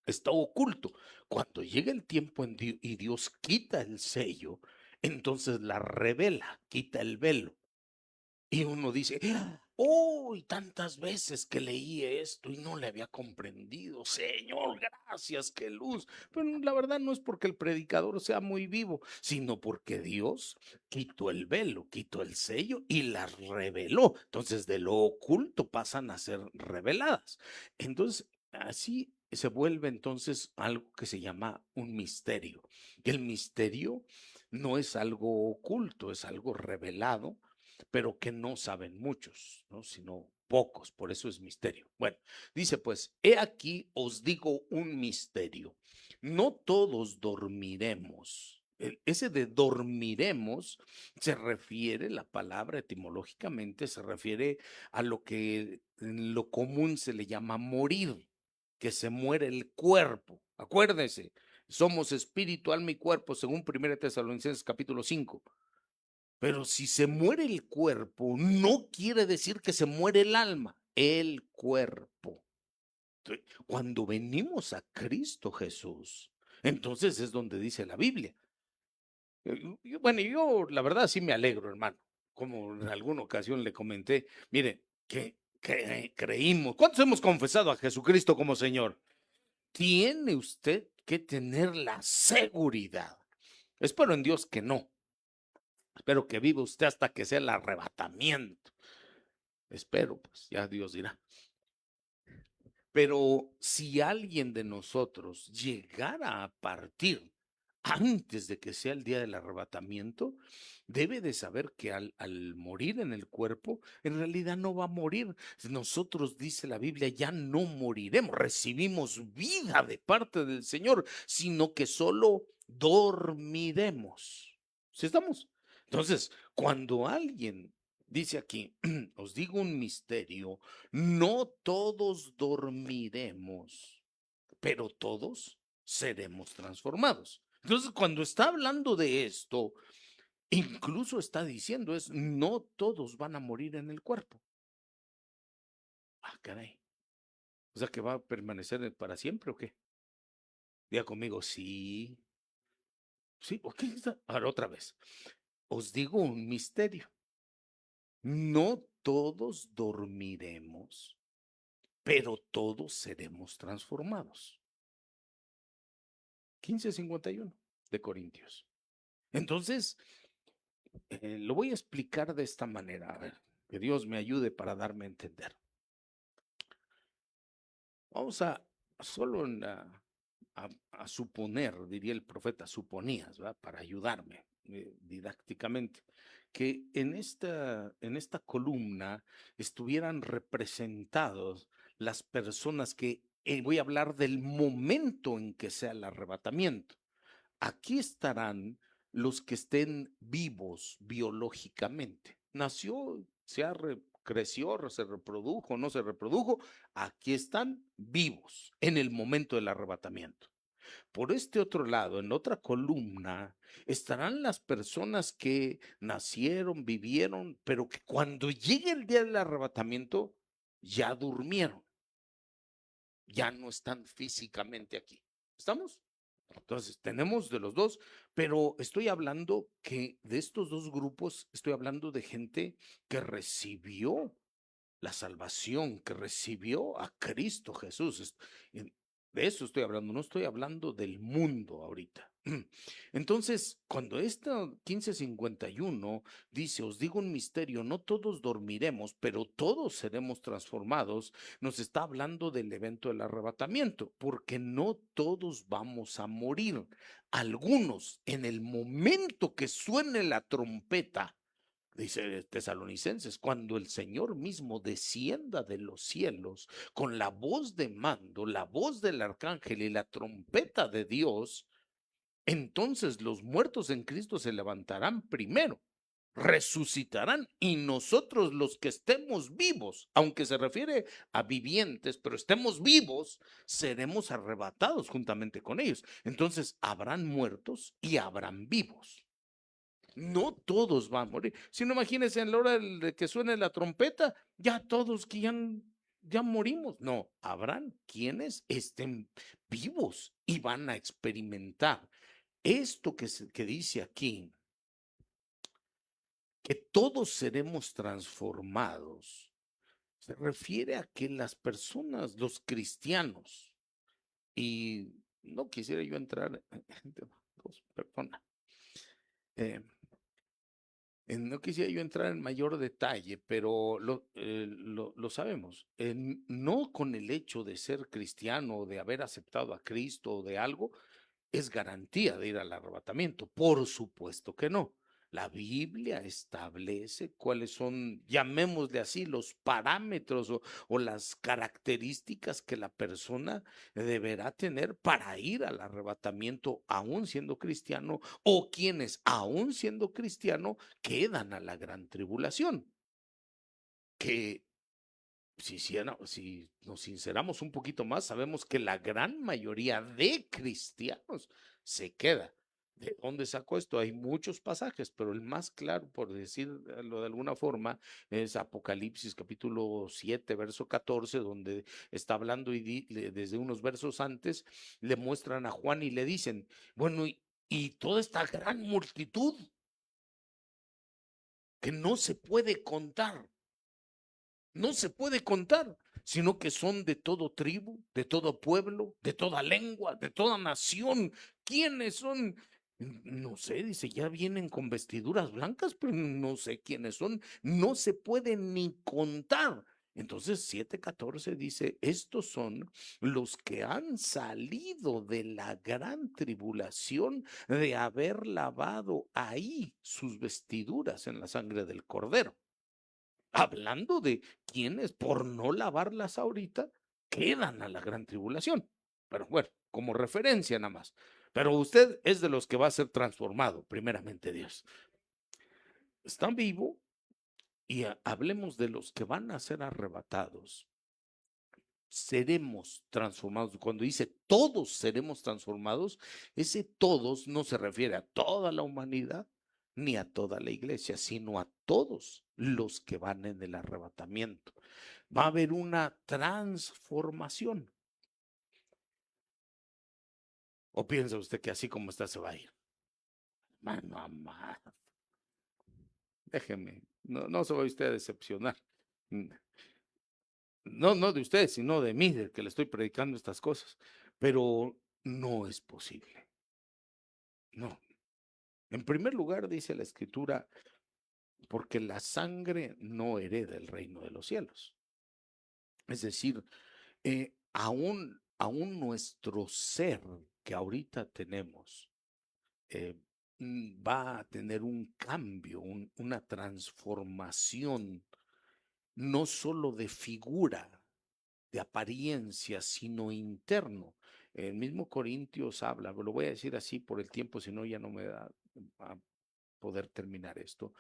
[SPEAKER 1] Está oculto. Cuando llega el tiempo y Dios quita el sello, entonces la revela, quita el velo. Y uno dice, Oh, y tantas veces que leí esto y no le había comprendido. Señor, gracias, qué luz. Pero la verdad no es porque el predicador sea muy vivo, sino porque Dios quitó el velo, quitó el sello y las reveló. Entonces, de lo oculto pasan a ser reveladas. Entonces, así se vuelve entonces algo que se llama un misterio. Y el misterio no es algo oculto, es algo revelado, pero que no saben muchos, ¿no? Sino pocos, por eso es misterio. Bueno, dice pues, he aquí os digo un misterio, no todos dormiremos. Ese de dormiremos se refiere, la palabra etimológicamente se refiere a lo que en lo común se le llama morir, que se muere el cuerpo. Acuérdese, somos espíritu, alma y cuerpo, según 1 Tesalonicenses capítulo 5. Pero si se muere el cuerpo, no quiere decir que se muere el alma, el cuerpo. Cuando venimos a Cristo Jesús, entonces es donde dice la Biblia. Bueno, yo la verdad sí me alegro, hermano. Como en alguna ocasión le comenté, mire, que creímos. ¿Cuántos hemos confesado a Jesucristo como Señor? Tiene usted que tener la seguridad. Espero en Dios que no. Espero que viva usted hasta que sea el arrebatamiento. Espero, pues ya Dios dirá. Pero si alguien de nosotros llegara a partir antes de que sea el día del arrebatamiento, debe de saber que al morir en el cuerpo, en realidad no va a morir. Nosotros, dice la Biblia, ya no moriremos, recibimos vida de parte del Señor, sino que solo dormiremos. ¿Sí estamos? Entonces, cuando alguien dice aquí, os digo un misterio, no todos dormiremos, pero todos seremos transformados. Entonces, cuando está hablando de esto, incluso está diciendo es, no todos van a morir en el cuerpo. Ah, caray. O sea, que va a permanecer para siempre o qué? Diga conmigo, sí, sí, ok. Ahora otra vez. Os digo un misterio. No todos dormiremos, pero todos seremos transformados. 15:51 de Corintios. Entonces, lo voy a explicar de esta manera, a ver, que Dios me ayude para darme a entender. Vamos a solo a suponer, diría el profeta, suponías, ¿verdad? Para ayudarme didácticamente, que en esta columna estuvieran representados las personas que, voy a hablar del momento en que sea el arrebatamiento. Aquí estarán los que estén vivos biológicamente. Nació, creció, se reprodujo, no se reprodujo. Aquí están vivos en el momento del arrebatamiento. Por este otro lado, en otra columna, estarán las personas que nacieron, vivieron, pero que cuando llegue el día del arrebatamiento ya durmieron, ya no están físicamente aquí. ¿Estamos? Entonces, tenemos de los dos, pero estoy hablando que de estos dos grupos, estoy hablando de gente que recibió la salvación, que recibió a Cristo Jesús. De eso estoy hablando, no estoy hablando del mundo ahorita. Entonces, cuando esta 15:51 dice, os digo un misterio, no todos dormiremos, pero todos seremos transformados, nos está hablando del evento del arrebatamiento, porque no todos vamos a morir. Algunos, en el momento que suene la trompeta, dice Tesalonicenses, cuando el Señor mismo descienda de los cielos con la voz de mando, la voz del arcángel y la trompeta de Dios, entonces los muertos en Cristo se levantarán primero, resucitarán y nosotros los que estemos vivos, aunque se refiere a vivientes, pero estemos vivos, seremos arrebatados juntamente con ellos. Entonces habrán muertos y habrán vivos. No todos van a morir. Si no, imagínense en la hora de que suene la trompeta, ya todos que ya morimos. No, habrán quienes estén vivos y van a experimentar esto que dice aquí, que todos seremos transformados. Se refiere a que las personas, los cristianos, y no quisiera yo entrar, perdona, eh, no quisiera yo entrar en mayor detalle, pero lo sabemos. No con el hecho de ser cristiano o de haber aceptado a Cristo o de algo, es garantía de ir al arrebatamiento. Por supuesto que no. La Biblia establece cuáles son, llamémosle así, los parámetros o las características que la persona deberá tener para ir al arrebatamiento, aún siendo cristiano, o quienes, aún siendo cristiano, quedan a la gran tribulación. Que si nos sinceramos un poquito más, sabemos que la gran mayoría de cristianos se queda. ¿De dónde sacó esto? Hay muchos pasajes, pero el más claro, por decirlo de alguna forma, es Apocalipsis capítulo 7, verso 14, donde está hablando y desde unos versos antes le muestran a Juan y le dicen, bueno, y toda esta gran multitud que no se puede contar, no se puede contar, sino que son de todo tribu, de todo pueblo, de toda lengua, de toda nación. ¿Quiénes son? No sé, dice, ya vienen con vestiduras blancas, pero no sé quiénes son, no se puede ni contar. Entonces 7:14 dice, estos son los que han salido de la gran tribulación de haber lavado ahí sus vestiduras en la sangre del cordero. Hablando de quienes por no lavarlas ahorita quedan a la gran tribulación. Pero bueno, como referencia nada más. Pero usted es de los que va a ser transformado, primeramente Dios. Está vivo y hablemos de los que van a ser arrebatados. Seremos transformados. Cuando dice todos seremos transformados, ese todos no se refiere a toda la humanidad ni a toda la iglesia, sino a todos los que van en el arrebatamiento. Va a haber una transformación. ¿O piensa usted que así como está se va a ir? Mano amado, déjeme, no se va usted a decepcionar. No, no de usted, sino de mí, del que le estoy predicando estas cosas. Pero no es posible. No. En primer lugar, dice la escritura, porque la sangre no hereda el reino de los cielos. Es decir, aún nuestro ser que ahorita tenemos va a tener un cambio, una transformación, no solo de figura, de apariencia, sino interno. El mismo Corintios habla, lo voy a decir así por el tiempo, si no ya no me da a poder terminar esto.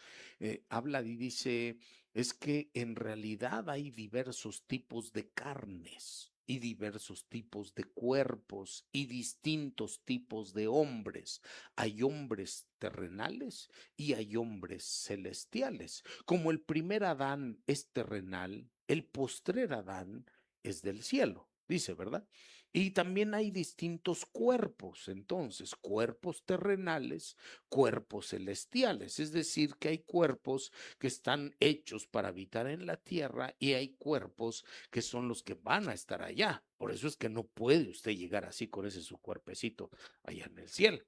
[SPEAKER 1] Habla y dice, es que en realidad hay diversos tipos de carnes y diversos tipos de cuerpos y distintos tipos de hombres. Hay hombres terrenales y hay hombres celestiales. Como el primer Adán es terrenal, el postrer Adán es del cielo, dice, ¿verdad? Y también hay distintos cuerpos, entonces, cuerpos terrenales, cuerpos celestiales, es decir, que hay cuerpos que están hechos para habitar en la tierra y hay cuerpos que son los que van a estar allá. Por eso es que no puede usted llegar así con ese su cuerpecito allá en el cielo.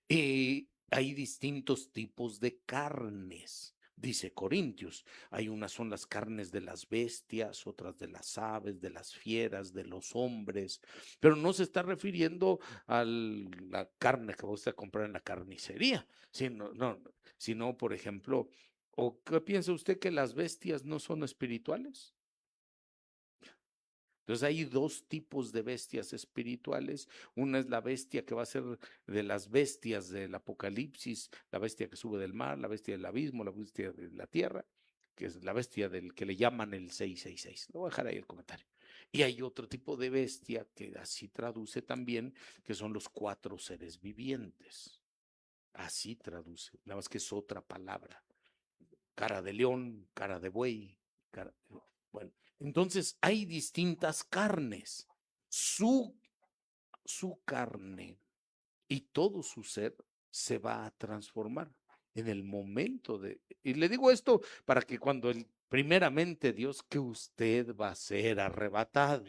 [SPEAKER 1] Hay distintos tipos de carnes. Dice Corintios, hay unas son las carnes de las bestias, otras de las aves, de las fieras, de los hombres, pero no se está refiriendo a la carne que usted a comprar en la carnicería, sino, no, sino, por ejemplo, ¿o qué piensa usted que las bestias no son espirituales? Entonces hay dos tipos de bestias espirituales. Una es la bestia que va a ser de las bestias del Apocalipsis, la bestia que sube del mar, la bestia del abismo, la bestia de la tierra, que es la bestia del que le llaman el 666. Lo voy a dejar ahí el comentario. Y hay otro tipo de bestia que así traduce también, que son los cuatro seres vivientes. Así traduce, nada más que es otra palabra. Cara de león, cara de buey, bueno, entonces hay distintas carnes. Su, su carne y todo su ser se va a transformar en el momento de... Y le digo esto para que cuando el Primeramente, Dios, que usted va a ser arrebatado.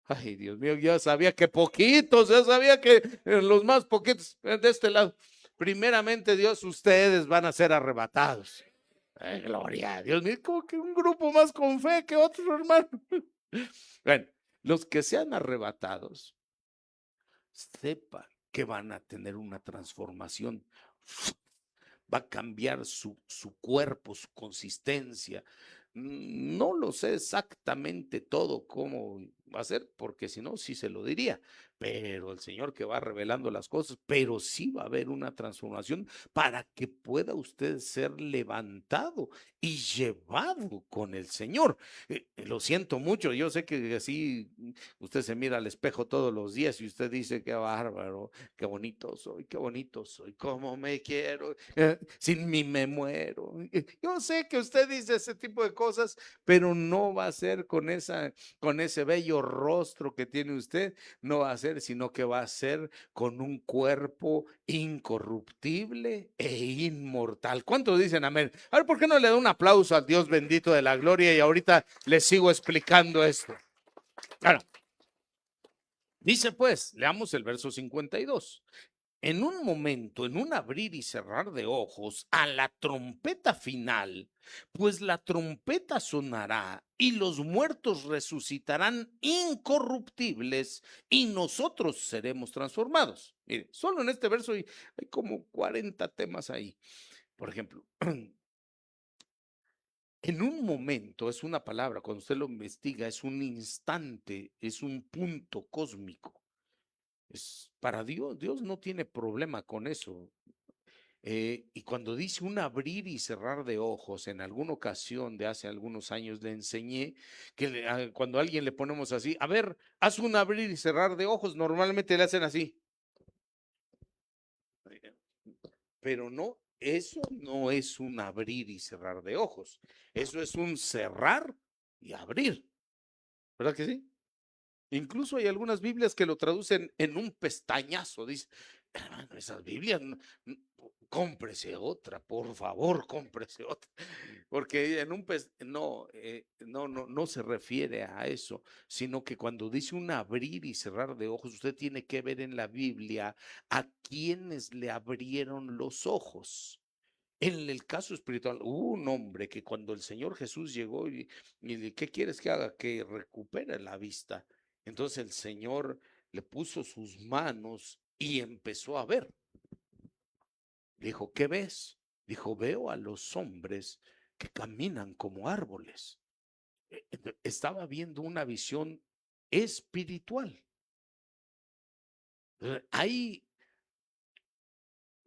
[SPEAKER 1] Ay, Dios mío, ya sabía que poquitos, ya sabía que los más poquitos de este lado. Primeramente, Dios, ustedes van a ser arrebatados. Ay, gloria a Dios mío, como que un grupo más con fe que otro, hermano. Bueno, los que sean arrebatados, sepan que van a tener una transformación. Va a cambiar su cuerpo, su consistencia. No lo sé exactamente todo cómo va a ser, porque si no, sí se lo diría. Pero el Señor que va revelando las cosas, pero sí va a haber una transformación para que pueda usted ser levantado y llevado con el Señor. Lo siento mucho, yo sé que así usted se mira al espejo todos los días y usted dice, qué bárbaro, qué bonito soy, cómo me quiero, sin mí me muero. Yo sé que usted dice ese tipo de cosas, pero no va a ser con ese bello rostro que tiene usted, no va a ser, sino que va a ser con un cuerpo incorruptible e inmortal. ¿Cuántos dicen amén? A ver, ¿por qué no le da un aplauso al Dios bendito de la gloria? Y ahorita les sigo explicando esto. Claro. Dice pues, leamos el verso 52. En un momento, en un abrir y cerrar de ojos, a la trompeta final, pues la trompeta sonará y los muertos resucitarán incorruptibles y nosotros seremos transformados. Mire, solo en este verso hay como 40 temas ahí. Por ejemplo, en un momento es una palabra, cuando usted lo investiga, es un instante, es un punto cósmico. Es para Dios, Dios no tiene problema con eso. Y cuando dice un abrir y cerrar de ojos, en alguna ocasión de hace algunos años le enseñé que cuando a alguien le ponemos así, a ver, haz un abrir y cerrar de ojos, normalmente le hacen así. Pero no, eso no es un abrir y cerrar de ojos, eso es un cerrar y abrir, ¿verdad que sí? Incluso hay algunas Biblias que lo traducen en un pestañazo. Dice, hermano, esas Biblias, cómprese otra, por favor, cómprese otra. Porque en un no, no se refiere a eso, sino que cuando dice un abrir y cerrar de ojos, usted tiene que ver en la Biblia a quienes le abrieron los ojos. En el caso espiritual, hubo un hombre que cuando el Señor Jesús llegó y ¿qué quieres que haga? Que recupere la vista. Entonces el Señor le puso sus manos y empezó a ver. Dijo, ¿qué ves? Dijo, veo a los hombres que caminan como árboles. Estaba viendo una visión espiritual. Ahí,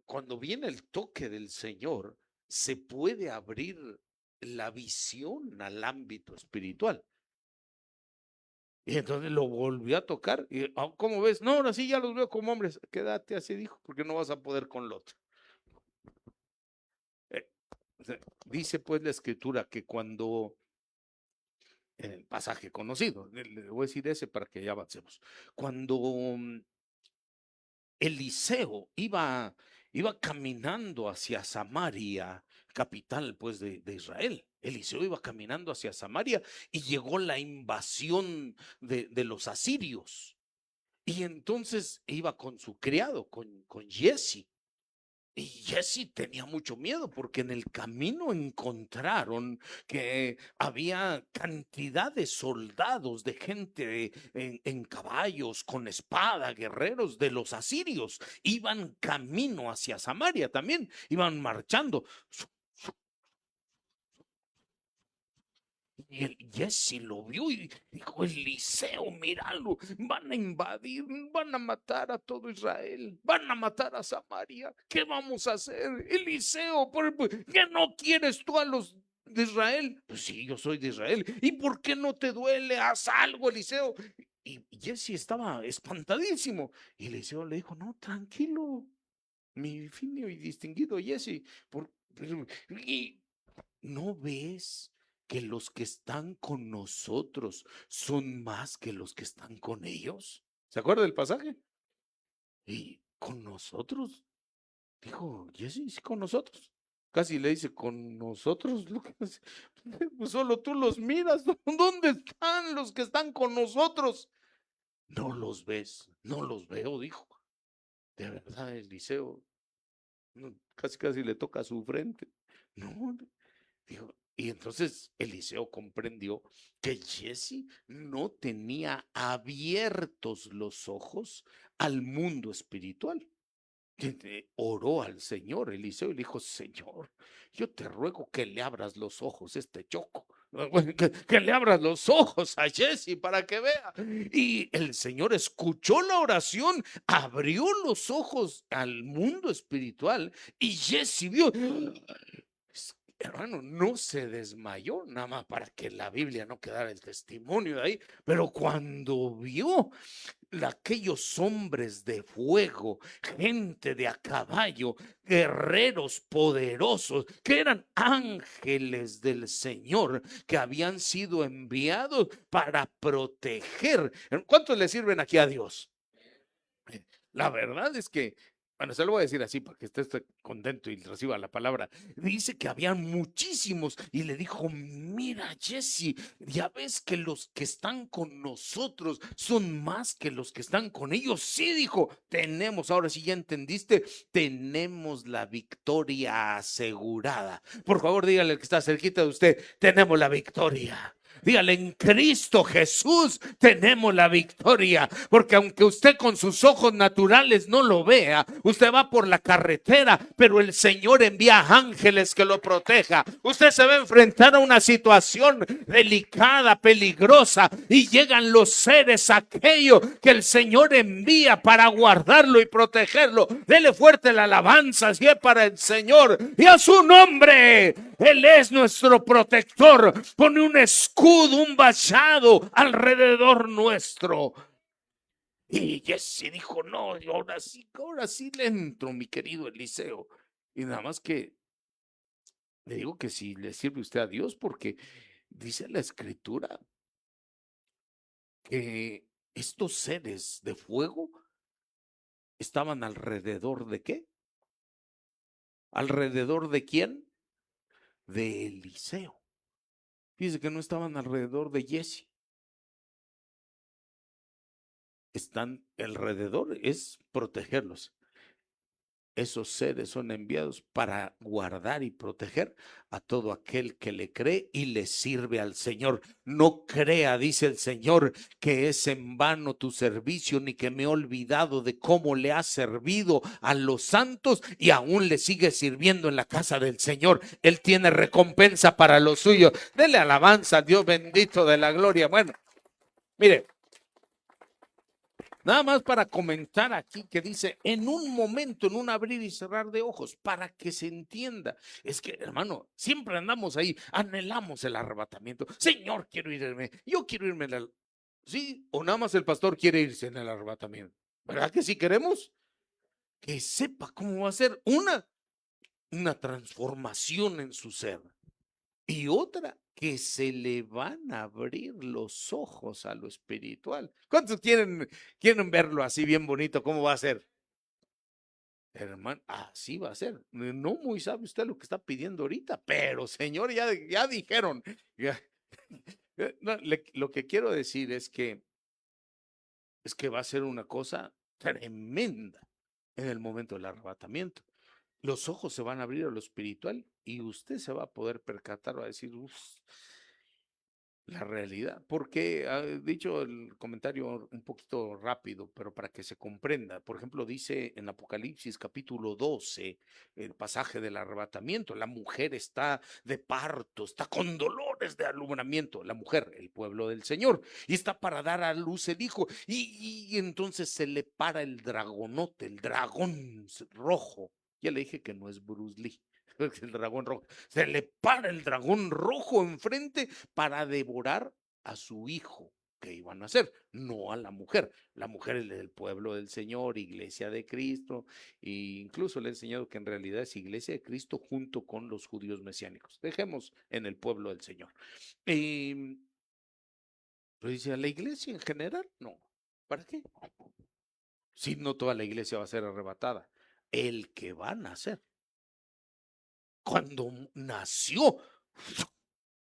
[SPEAKER 1] cuando viene el toque del Señor, se puede abrir la visión al ámbito espiritual. Y entonces lo volvió a tocar. Y, ¿cómo ves? No, ahora sí ya los veo como hombres. Quédate así, dijo, porque no vas a poder con lo otro. Eh, dice pues la escritura que cuando, en el pasaje conocido, le voy a decir ese para que ya avancemos, cuando Eliseo iba caminando hacia Samaria, capital pues de Israel. Eliseo iba caminando hacia Samaria y llegó la invasión de los asirios. Y entonces iba con su criado, con Jesse. Y Jesse tenía mucho miedo porque en el camino encontraron que había cantidad de soldados, de gente en caballos, con espada, guerreros de los asirios. Iban camino hacia Samaria también, iban marchando. Y el Jesse lo vio y dijo, Eliseo, míralo, van a invadir, van a matar a todo Israel, van a matar a Samaria. ¿Qué vamos a hacer? Eliseo, ¿qué no quieres tú a los de Israel? Pues sí, yo soy de Israel. ¿Y por qué no te duele? Haz algo, Eliseo. Y Jesse estaba espantadísimo. Y Eliseo le dijo, no, tranquilo, mi fino y distinguido Jesse. Y ¿no ves que los que están con nosotros son más que los que están con ellos? ¿Se acuerda del pasaje? Y con nosotros, dijo Jesse, sí, con nosotros. Casi le dice, con nosotros, Lucas, pues solo tú los miras. ¿Dónde están los que están con nosotros? No los ves, no los veo, dijo. De verdad, Eliseo, casi casi le toca su frente. No, dijo. Y entonces Eliseo comprendió que Jesse no tenía abiertos los ojos al mundo espiritual. Oró al Señor, Eliseo, y le dijo, Señor, yo te ruego que le abras los ojos a este choco, que le abras los ojos a Jesse para que vea. Y el Señor escuchó la oración, abrió los ojos al mundo espiritual y Jesse vio. Hermano, no se desmayó, nada más para que la Biblia no quedara el testimonio de ahí, pero cuando vio aquellos hombres de fuego, gente de a caballo, guerreros poderosos, que eran ángeles del Señor, que habían sido enviados para proteger. ¿Cuántos le sirven aquí a Dios? La verdad es que, bueno, se lo voy a decir así para que esté contento y reciba la palabra. Dice que habían muchísimos y le dijo, mira, Jesse, ya ves que los que están con nosotros son más que los que están con ellos. Sí, dijo, tenemos, ahora sí ya entendiste, tenemos la victoria asegurada. Por favor, dígale al que está cerquita de usted, tenemos la victoria. Dígale, en Cristo Jesús tenemos la victoria, porque aunque usted con sus ojos naturales no lo vea, usted va por la carretera, pero el Señor envía ángeles que lo proteja. Usted se va a enfrentar a una situación delicada, peligrosa, y llegan los seres aquellos que el Señor envía para guardarlo y protegerlo. Dele fuerte la alabanza, si es para el Señor y a su nombre. Él es nuestro protector. Pone un escudo, un vallado alrededor nuestro. Y Jesse dijo, no, ahora sí le entro, mi querido Eliseo. Y nada más que le digo que si le sirve usted a Dios, porque dice la escritura que estos seres de fuego estaban alrededor de qué? ¿Alrededor de quién? De Eliseo. Dice que no estaban alrededor de Jesse. Están alrededor, es protegerlos. Esos seres son enviados para guardar y proteger a todo aquel que le cree y le sirve al Señor. No crea, dice el Señor, que es en vano tu servicio, ni que me he olvidado de cómo le has servido a los santos y aún le sigue sirviendo en la casa del Señor. Él tiene recompensa para los suyos. Dele alabanza, Dios bendito de la gloria. Bueno, mire. Nada más para comentar aquí que dice, en un momento, en un abrir y cerrar de ojos, para que se entienda. Es que, hermano, siempre andamos ahí, anhelamos el arrebatamiento. Señor, quiero irme, yo quiero irme. Sí, o nada más el pastor quiere irse en el arrebatamiento. ¿Verdad que sí queremos? Que sepa cómo va a ser una transformación en su ser. Y otra, que se le van a abrir los ojos a lo espiritual. ¿Cuántos quieren verlo así bien bonito? ¿Cómo va a ser? Hermano, así va a ser. No muy sabe usted lo que está pidiendo ahorita, pero señor, ya dijeron. Ya. No, lo que quiero decir es que va a ser una cosa tremenda en el momento del arrebatamiento. Los ojos se van a abrir a lo espiritual y usted se va a poder percatar, va a decir, uff, la realidad, porque dicho el comentario un poquito rápido, pero para que se comprenda, por ejemplo, dice en Apocalipsis capítulo 12, el pasaje del arrebatamiento, la mujer está de parto, está con dolores de alumbramiento, la mujer, el pueblo del Señor, y está para dar a luz el hijo, y entonces se le para el dragonote, el dragón rojo, ya le dije que no es Bruce Lee. El dragón rojo, se le para el dragón rojo enfrente para devorar a su hijo que iban a hacer, no a la mujer. La mujer es del pueblo del Señor, iglesia de Cristo, e incluso le he enseñado que en realidad es iglesia de Cristo junto con los judíos mesiánicos. Dejemos en el pueblo del Señor. Pero dice, ¿la iglesia en general? No. ¿Para qué? Si no toda la iglesia va a ser arrebatada. El que van a hacer. cuando nació,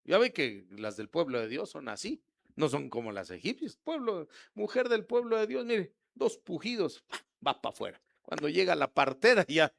[SPEAKER 1] ya ve que las del pueblo de Dios son así, no son como las egipcias. Mujer del pueblo de Dios, mire, 2 pujidos, va para afuera. Cuando llega la partera, ya,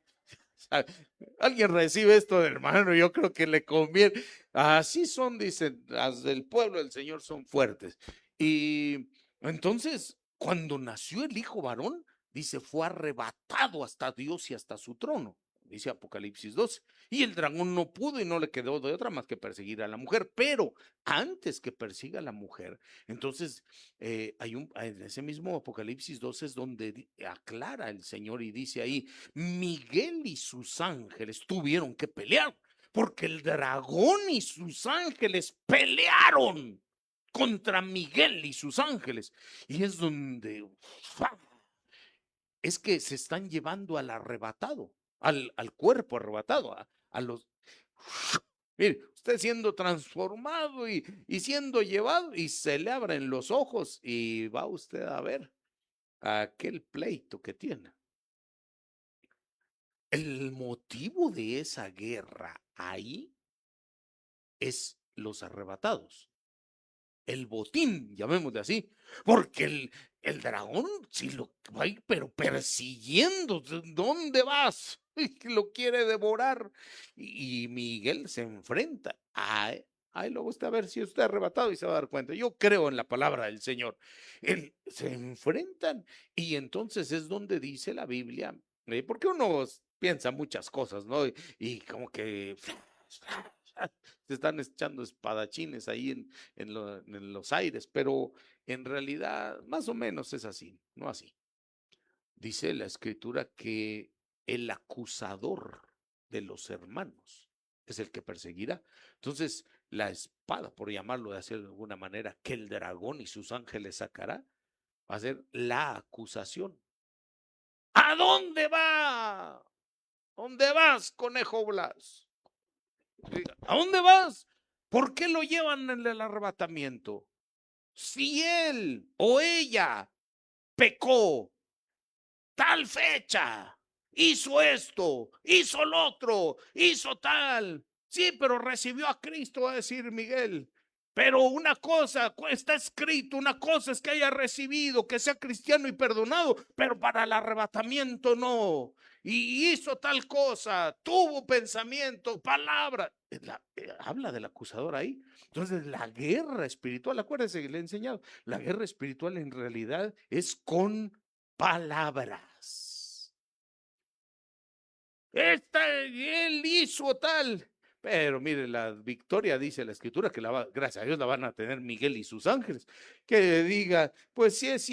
[SPEAKER 1] alguien recibe esto, hermano, yo creo que le conviene. Así son, dicen, las del pueblo del Señor son fuertes. Y entonces, cuando nació el hijo varón, dice, fue arrebatado hasta Dios y hasta su trono. Dice Apocalipsis 12. Y el dragón no pudo y no le quedó de otra más que perseguir a la mujer. Pero antes que persiga a la mujer, entonces en ese mismo Apocalipsis 12 es donde aclara el Señor y dice ahí, Miguel y sus ángeles tuvieron que pelear, porque el dragón y sus ángeles pelearon contra Miguel y sus ángeles. Y es donde es que se están llevando al arrebatado, al cuerpo arrebatado, a los... Mire, usted siendo transformado y siendo llevado y se le abren los ojos y va usted a ver aquel pleito que tiene. El motivo de esa guerra ahí es los arrebatados, el botín, llamémosle así, porque el dragón sí lo va a ir, pero persiguiendo, ¿dónde vas? Lo quiere devorar. Y Miguel se enfrenta a... Ahí luego usted a ver si usted arrebatado y se va a dar cuenta. Yo creo en la palabra del Señor. Se enfrentan y entonces es donde dice la Biblia, porque uno piensa muchas cosas, ¿no? Y como que se están echando espadachines ahí en los aires, pero en realidad más o menos es así, no así. Dice la escritura que el acusador de los hermanos es el que perseguirá. Entonces, la espada, por llamarlo de hacer de alguna manera, que el dragón y sus ángeles sacará, va a ser la acusación. ¿A dónde va? ¿Dónde vas, conejo Blas? ¿A dónde vas? ¿Por qué lo llevan en el arrebatamiento? Si él o ella pecó tal fecha, hizo esto, hizo lo otro, hizo tal. Sí, pero recibió a Cristo, va a decir Miguel. Pero una cosa está escrito, una cosa es que haya recibido, que sea cristiano y perdonado, pero para el arrebatamiento no. Y hizo tal cosa, tuvo pensamiento, palabra. Habla del acusador ahí. Entonces, la guerra espiritual, acuérdense que le he enseñado, la guerra espiritual en realidad es con palabras. Él hizo tal. Pero mire, la victoria dice la escritura que gracias a Dios la van a tener Miguel y sus ángeles. Que diga, pues sí es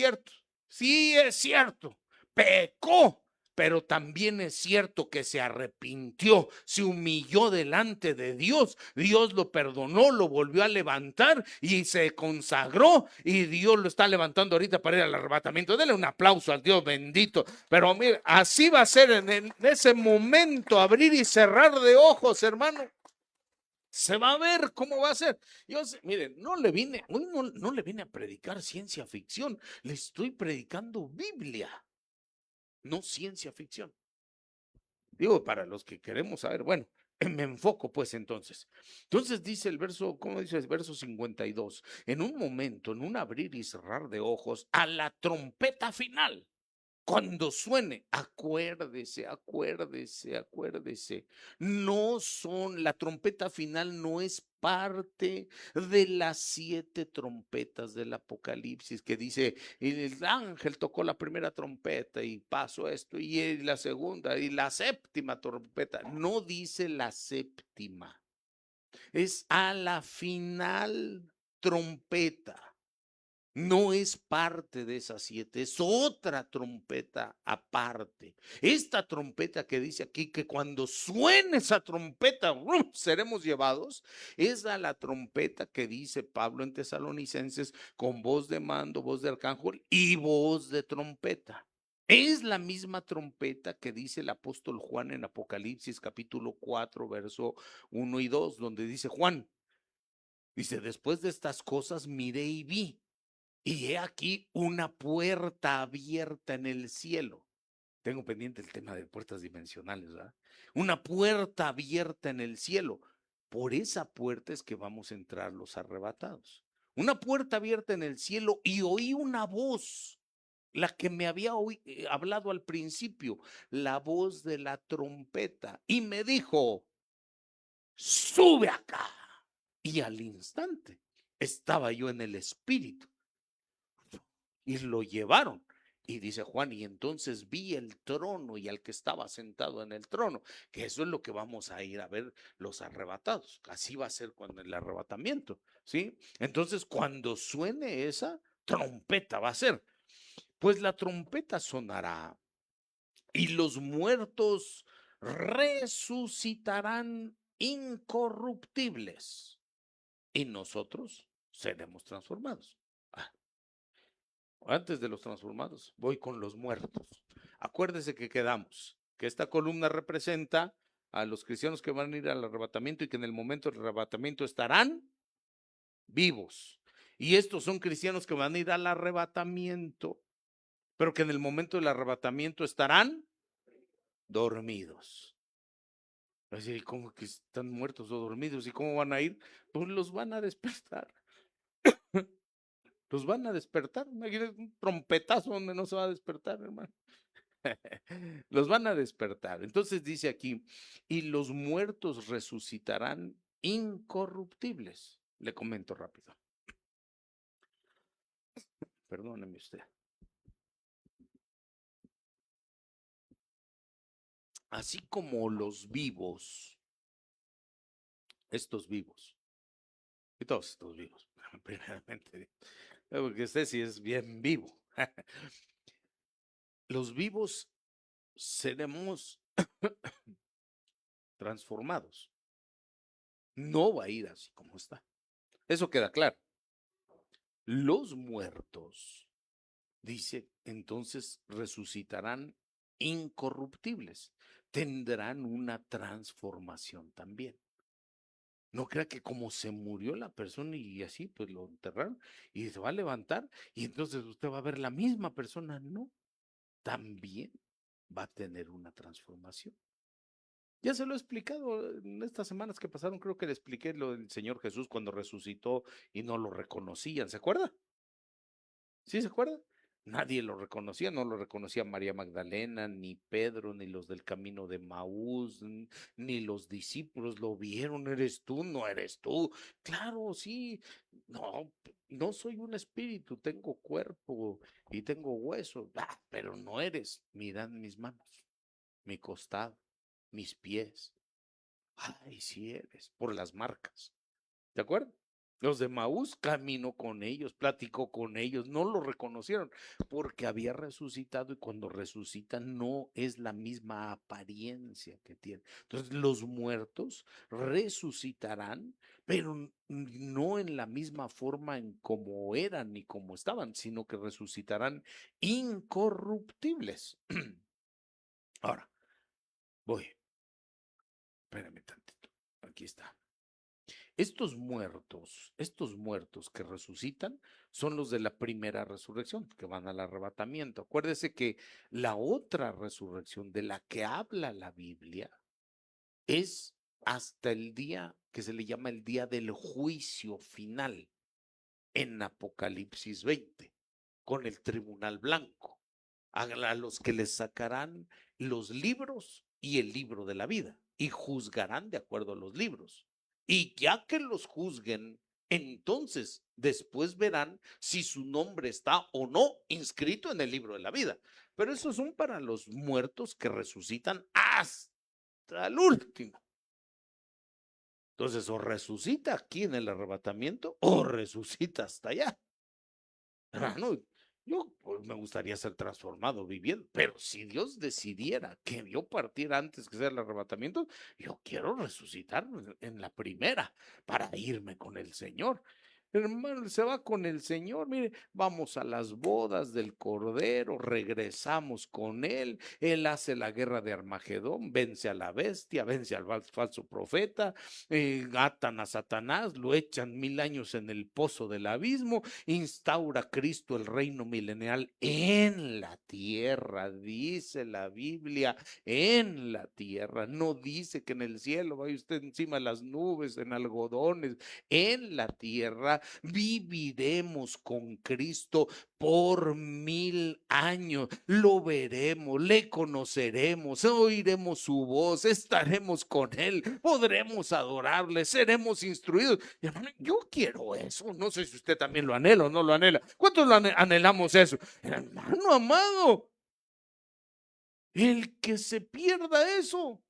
[SPEAKER 1] cierto, pecó, pero también es cierto que se arrepintió, se humilló delante de Dios, Dios lo perdonó, lo volvió a levantar y se consagró y Dios lo está levantando ahorita para ir al arrebatamiento. Dele un aplauso al Dios bendito. Pero mire, así va a ser en ese momento, abrir y cerrar de ojos, hermano. Se va a ver cómo va a ser. Miren, hoy no le vine a predicar ciencia ficción, le estoy predicando Biblia, no ciencia ficción. Digo, para los que queremos saber, bueno, me enfoco pues entonces. Entonces dice el verso, ¿cómo dice el verso 52? En un momento, en un abrir y cerrar de ojos, a la trompeta final. Cuando suene, acuérdese, acuérdese, acuérdese. La trompeta final no es parte de las 7 trompetas del Apocalipsis que dice, el ángel tocó la primera trompeta y pasó esto, y la segunda, y la séptima trompeta. No dice la séptima, es a la final trompeta. No es parte de esas 7, es otra trompeta aparte. Esta trompeta que dice aquí que cuando suene esa trompeta, seremos llevados, es a la trompeta que dice Pablo en Tesalonicenses con voz de mando, voz de arcángel y voz de trompeta. Es la misma trompeta que dice el apóstol Juan en Apocalipsis capítulo 4, verso 1 y 2, donde dice Juan, dice, después de estas cosas miré y vi. Y he aquí una puerta abierta en el cielo. Tengo pendiente el tema de puertas dimensionales, ¿verdad? Una puerta abierta en el cielo. Por esa puerta es que vamos a entrar los arrebatados. Una puerta abierta en el cielo y oí una voz, la que me había hablado al principio, la voz de la trompeta, y me dijo, sube acá. Y al instante estaba yo en el espíritu y lo llevaron. Y dice Juan, y entonces vi el trono y al que estaba sentado en el trono, que eso es lo que vamos a ir a ver los arrebatados. Así va a ser cuando el arrebatamiento, ¿sí? Entonces, cuando suene esa trompeta va a ser, pues la trompeta sonará y los muertos resucitarán incorruptibles y nosotros seremos transformados. Ah, antes de los transformados, voy con los muertos. Acuérdese que quedamos, que esta columna representa a los cristianos que van a ir al arrebatamiento y que en el momento del arrebatamiento estarán vivos. Y estos son cristianos que van a ir al arrebatamiento, pero que en el momento del arrebatamiento estarán dormidos. Así, ¿cómo que están muertos o dormidos? ¿Y cómo van a ir? Pues los van a despertar. Los van a despertar. Imagínate un trompetazo donde no se va a despertar, hermano. Los van a despertar. Entonces dice aquí, y los muertos resucitarán incorruptibles. Le comento rápido. Perdóneme usted. Así como los vivos, estos vivos, y todos estos vivos, primeramente, porque usted sí es bien vivo. Los vivos seremos transformados. No va a ir así como está. Eso queda claro. Los muertos, dice, entonces resucitarán incorruptibles. Tendrán una transformación también. No crea que como se murió la persona y así, pues lo enterraron y se va a levantar y entonces usted va a ver la misma persona. No, también va a tener una transformación. Ya se lo he explicado en estas semanas que pasaron, creo que le expliqué lo del Señor Jesús cuando resucitó y no lo reconocían, ¿se acuerda? ¿Sí se acuerda? Nadie lo reconocía, no lo reconocía María Magdalena, ni Pedro, ni los del camino de Maús, ni los discípulos lo vieron, eres tú, no eres tú. Claro, sí, no, no soy un espíritu, tengo cuerpo y tengo huesos, pero no eres. Mirad mis manos, mi costado, mis pies. Ay, sí eres, por las marcas. ¿De acuerdo? Los de Maús caminó con ellos, platicó con ellos, no lo reconocieron porque había resucitado y cuando resucitan no es la misma apariencia que tiene. Entonces los muertos resucitarán, pero no en la misma forma en como eran ni como estaban, sino que resucitarán incorruptibles. Ahora, voy, espérame tantito, aquí está. Estos muertos que resucitan son los de la primera resurrección, que van al arrebatamiento. Acuérdese que la otra resurrección de la que habla la Biblia es hasta el día que se le llama el día del juicio final en Apocalipsis 20, con el tribunal blanco, a los que les sacarán los libros y el libro de la vida y juzgarán de acuerdo a los libros. Y ya que los juzguen, entonces después verán si su nombre está o no inscrito en el libro de la vida. Pero esos son para los muertos que resucitan hasta el último. Entonces, o resucita aquí en el arrebatamiento o resucita hasta allá. Hermano, yo pues, me gustaría ser transformado viviendo, pero si Dios decidiera que yo partiera antes que sea el arrebatamiento, yo quiero resucitar en la primera para irme con el Señor. Hermano, se va con el Señor. Mire, vamos a las bodas del Cordero, regresamos con Él. Él hace la guerra de Armagedón, vence a la bestia, vence al falso profeta, atan a Satanás, lo echan 1000 años en el pozo del abismo, instaura Cristo el reino milenial en la tierra, dice la Biblia, en la tierra. No dice que en el cielo vaya usted encima de las nubes, en algodones. En la tierra viviremos con Cristo por 1000 años. Lo veremos, le conoceremos, oiremos su voz, estaremos con Él, podremos adorarle, seremos instruidos. Y hermano, yo quiero eso. No sé si usted también lo anhela o no lo anhela. ¿Cuántos lo anhelamos eso? Hermano amado, el que se pierda eso,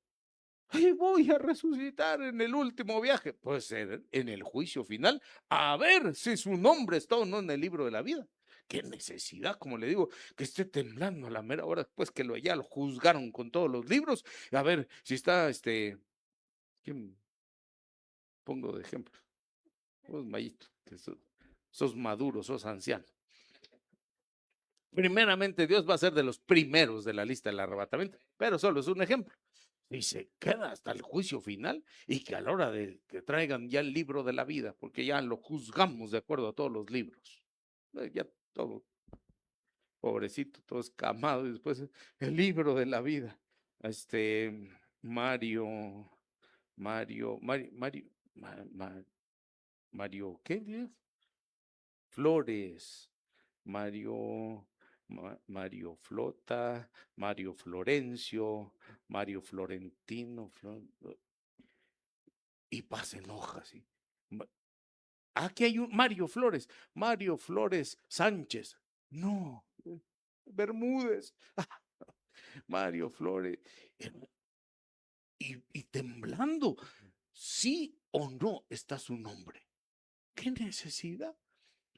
[SPEAKER 1] ay, voy a resucitar en el último viaje, pues en el juicio final, a ver si su nombre está o no en el libro de la vida. Qué necesidad, como le digo, que esté temblando a la mera hora después que ya lo juzgaron con todos los libros. A ver si está, ¿quién pongo de ejemplo? Los mayitos, que sos maduros, sos ancianos. Primeramente, Dios va a ser de los primeros de la lista del arrebatamiento, pero solo es un ejemplo. Y se queda hasta el juicio final, y que a la hora de que traigan ya el libro de la vida, porque ya lo juzgamos de acuerdo a todos los libros, ya todo, pobrecito, todo escamado, y después el libro de la vida, Mario, Mario, Mario, Mario, Mario, ¿qué? Flores, Mario, Mario Flota, Mario Florencio, Mario Florentino, y pasen hojas. ¿Sí? Aquí hay un Mario Flores Sánchez. No, Bermúdez, Mario Flores. Y temblando, sí o no está su nombre. ¿Qué necesidad?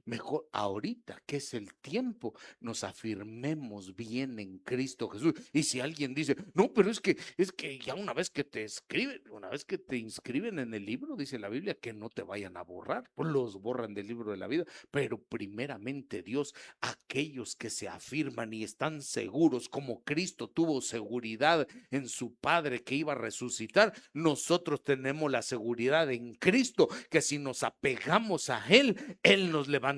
[SPEAKER 1] Mejor ahorita, que es el tiempo, nos afirmemos bien en Cristo Jesús. Y si alguien dice, no, pero es que ya una vez que te escriben, una vez que te inscriben en el libro, dice la Biblia, que no te vayan a borrar, pues los borran del libro de la vida. Pero primeramente Dios, aquellos que se afirman y están seguros, como Cristo tuvo seguridad en su Padre que iba a resucitar, nosotros tenemos la seguridad en Cristo, que si nos apegamos a Él nos levantará,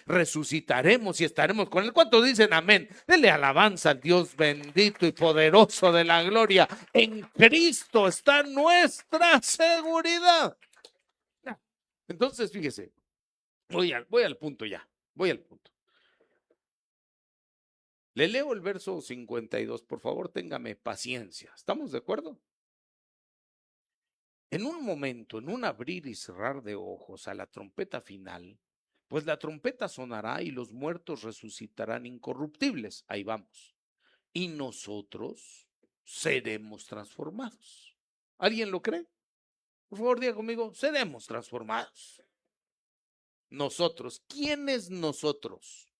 [SPEAKER 1] resucitaremos y estaremos con Él. ¿Cuántos dicen amén? Dele alabanza al Dios bendito y poderoso de la gloria. En Cristo está nuestra seguridad. Entonces, fíjese, voy al punto ya, voy al punto. Le leo el verso 52, por favor, téngame paciencia. ¿Estamos de acuerdo? En un momento, en un abrir y cerrar de ojos a la trompeta final, pues la trompeta sonará y los muertos resucitarán incorruptibles. Ahí vamos. Y nosotros seremos transformados. ¿Alguien lo cree? Por favor, diga conmigo, seremos transformados. Nosotros, ¿quiénes nosotros?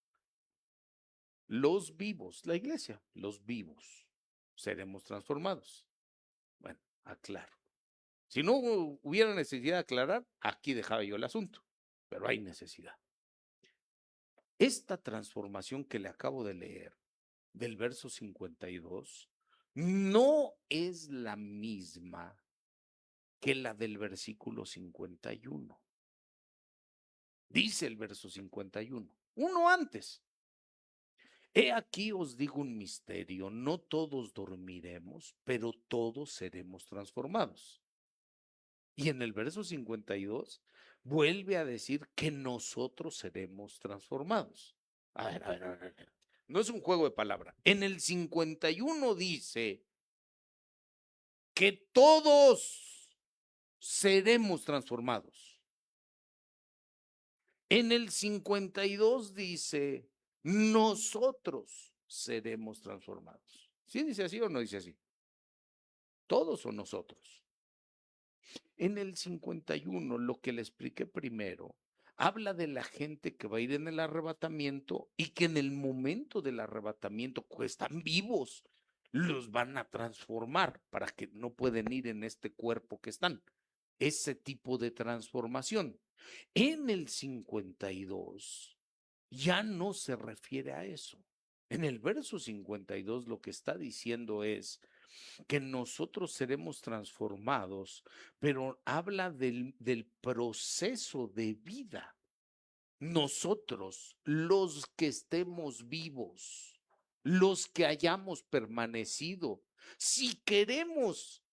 [SPEAKER 1] Los vivos, la iglesia, los vivos, seremos transformados. Bueno, aclaro. Si no hubiera necesidad de aclarar, aquí dejaba yo el asunto, pero hay necesidad. Esta transformación que le acabo de leer del verso 52 no es la misma que la del versículo 51. Dice el verso 51, uno antes. He aquí os digo un misterio, no todos dormiremos, pero todos seremos transformados. Y en el verso 52 vuelve a decir que nosotros seremos transformados. A ver. No es un juego de palabras. En el 51 dice que todos seremos transformados. En el 52 dice, nosotros seremos transformados. ¿Sí dice así o no dice así? Todos o nosotros. En el 51, lo que le expliqué primero, habla de la gente que va a ir en el arrebatamiento y que en el momento del arrebatamiento, pues están vivos, los van a transformar para que no pueden ir en este cuerpo que están. ese tipo de transformación. En el 52 ya no se refiere a eso. En el verso 52 lo que está diciendo es que nosotros seremos transformados, pero habla del proceso de vida. Nosotros, los que estemos vivos, los que hayamos permanecido, si queremos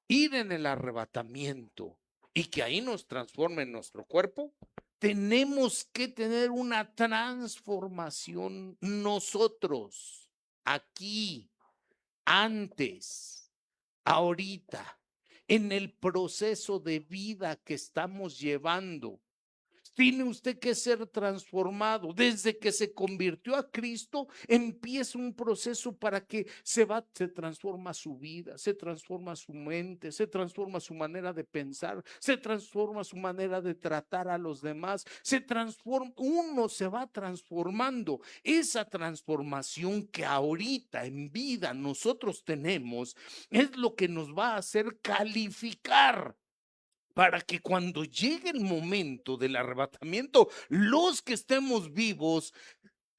[SPEAKER 1] ir en el arrebatamiento y que ahí nos transforme nuestro cuerpo, tenemos que tener una transformación nosotros, aquí, antes, ahorita, en el proceso de vida que estamos llevando. Tiene usted que ser transformado. Desde que se convirtió a Cristo, empieza un proceso para que se transforma su vida, se transforma su mente, se transforma su manera de pensar, se transforma su manera de tratar a los demás, se transforma, uno se va transformando. Esa transformación que ahorita en vida nosotros tenemos es lo que nos va a hacer calificar para que cuando llegue el momento del arrebatamiento, los que estemos vivos,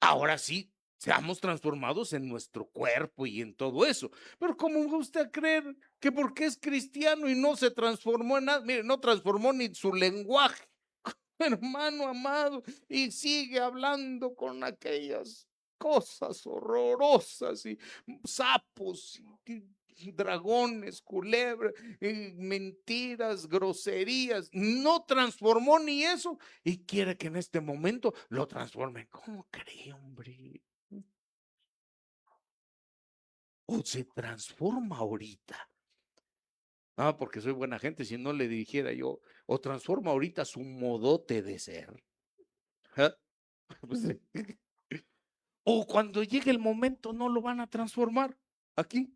[SPEAKER 1] ahora sí, seamos transformados en nuestro cuerpo y en todo eso. Pero ¿cómo va usted a creer que porque es cristiano y no se transformó en nada? Mire, no transformó ni su lenguaje, hermano amado, y sigue hablando con aquellas cosas horrorosas y sapos y dragones, culebras, mentiras, groserías. No transformó ni eso y quiere que en este momento lo transformen. ¿Cómo cree, hombre? O se transforma ahorita. Ah, porque soy buena gente, si no le dijera yo, o transforma ahorita su modote de ser. ¿Ah? Pues, o cuando llegue el momento no lo van a transformar aquí.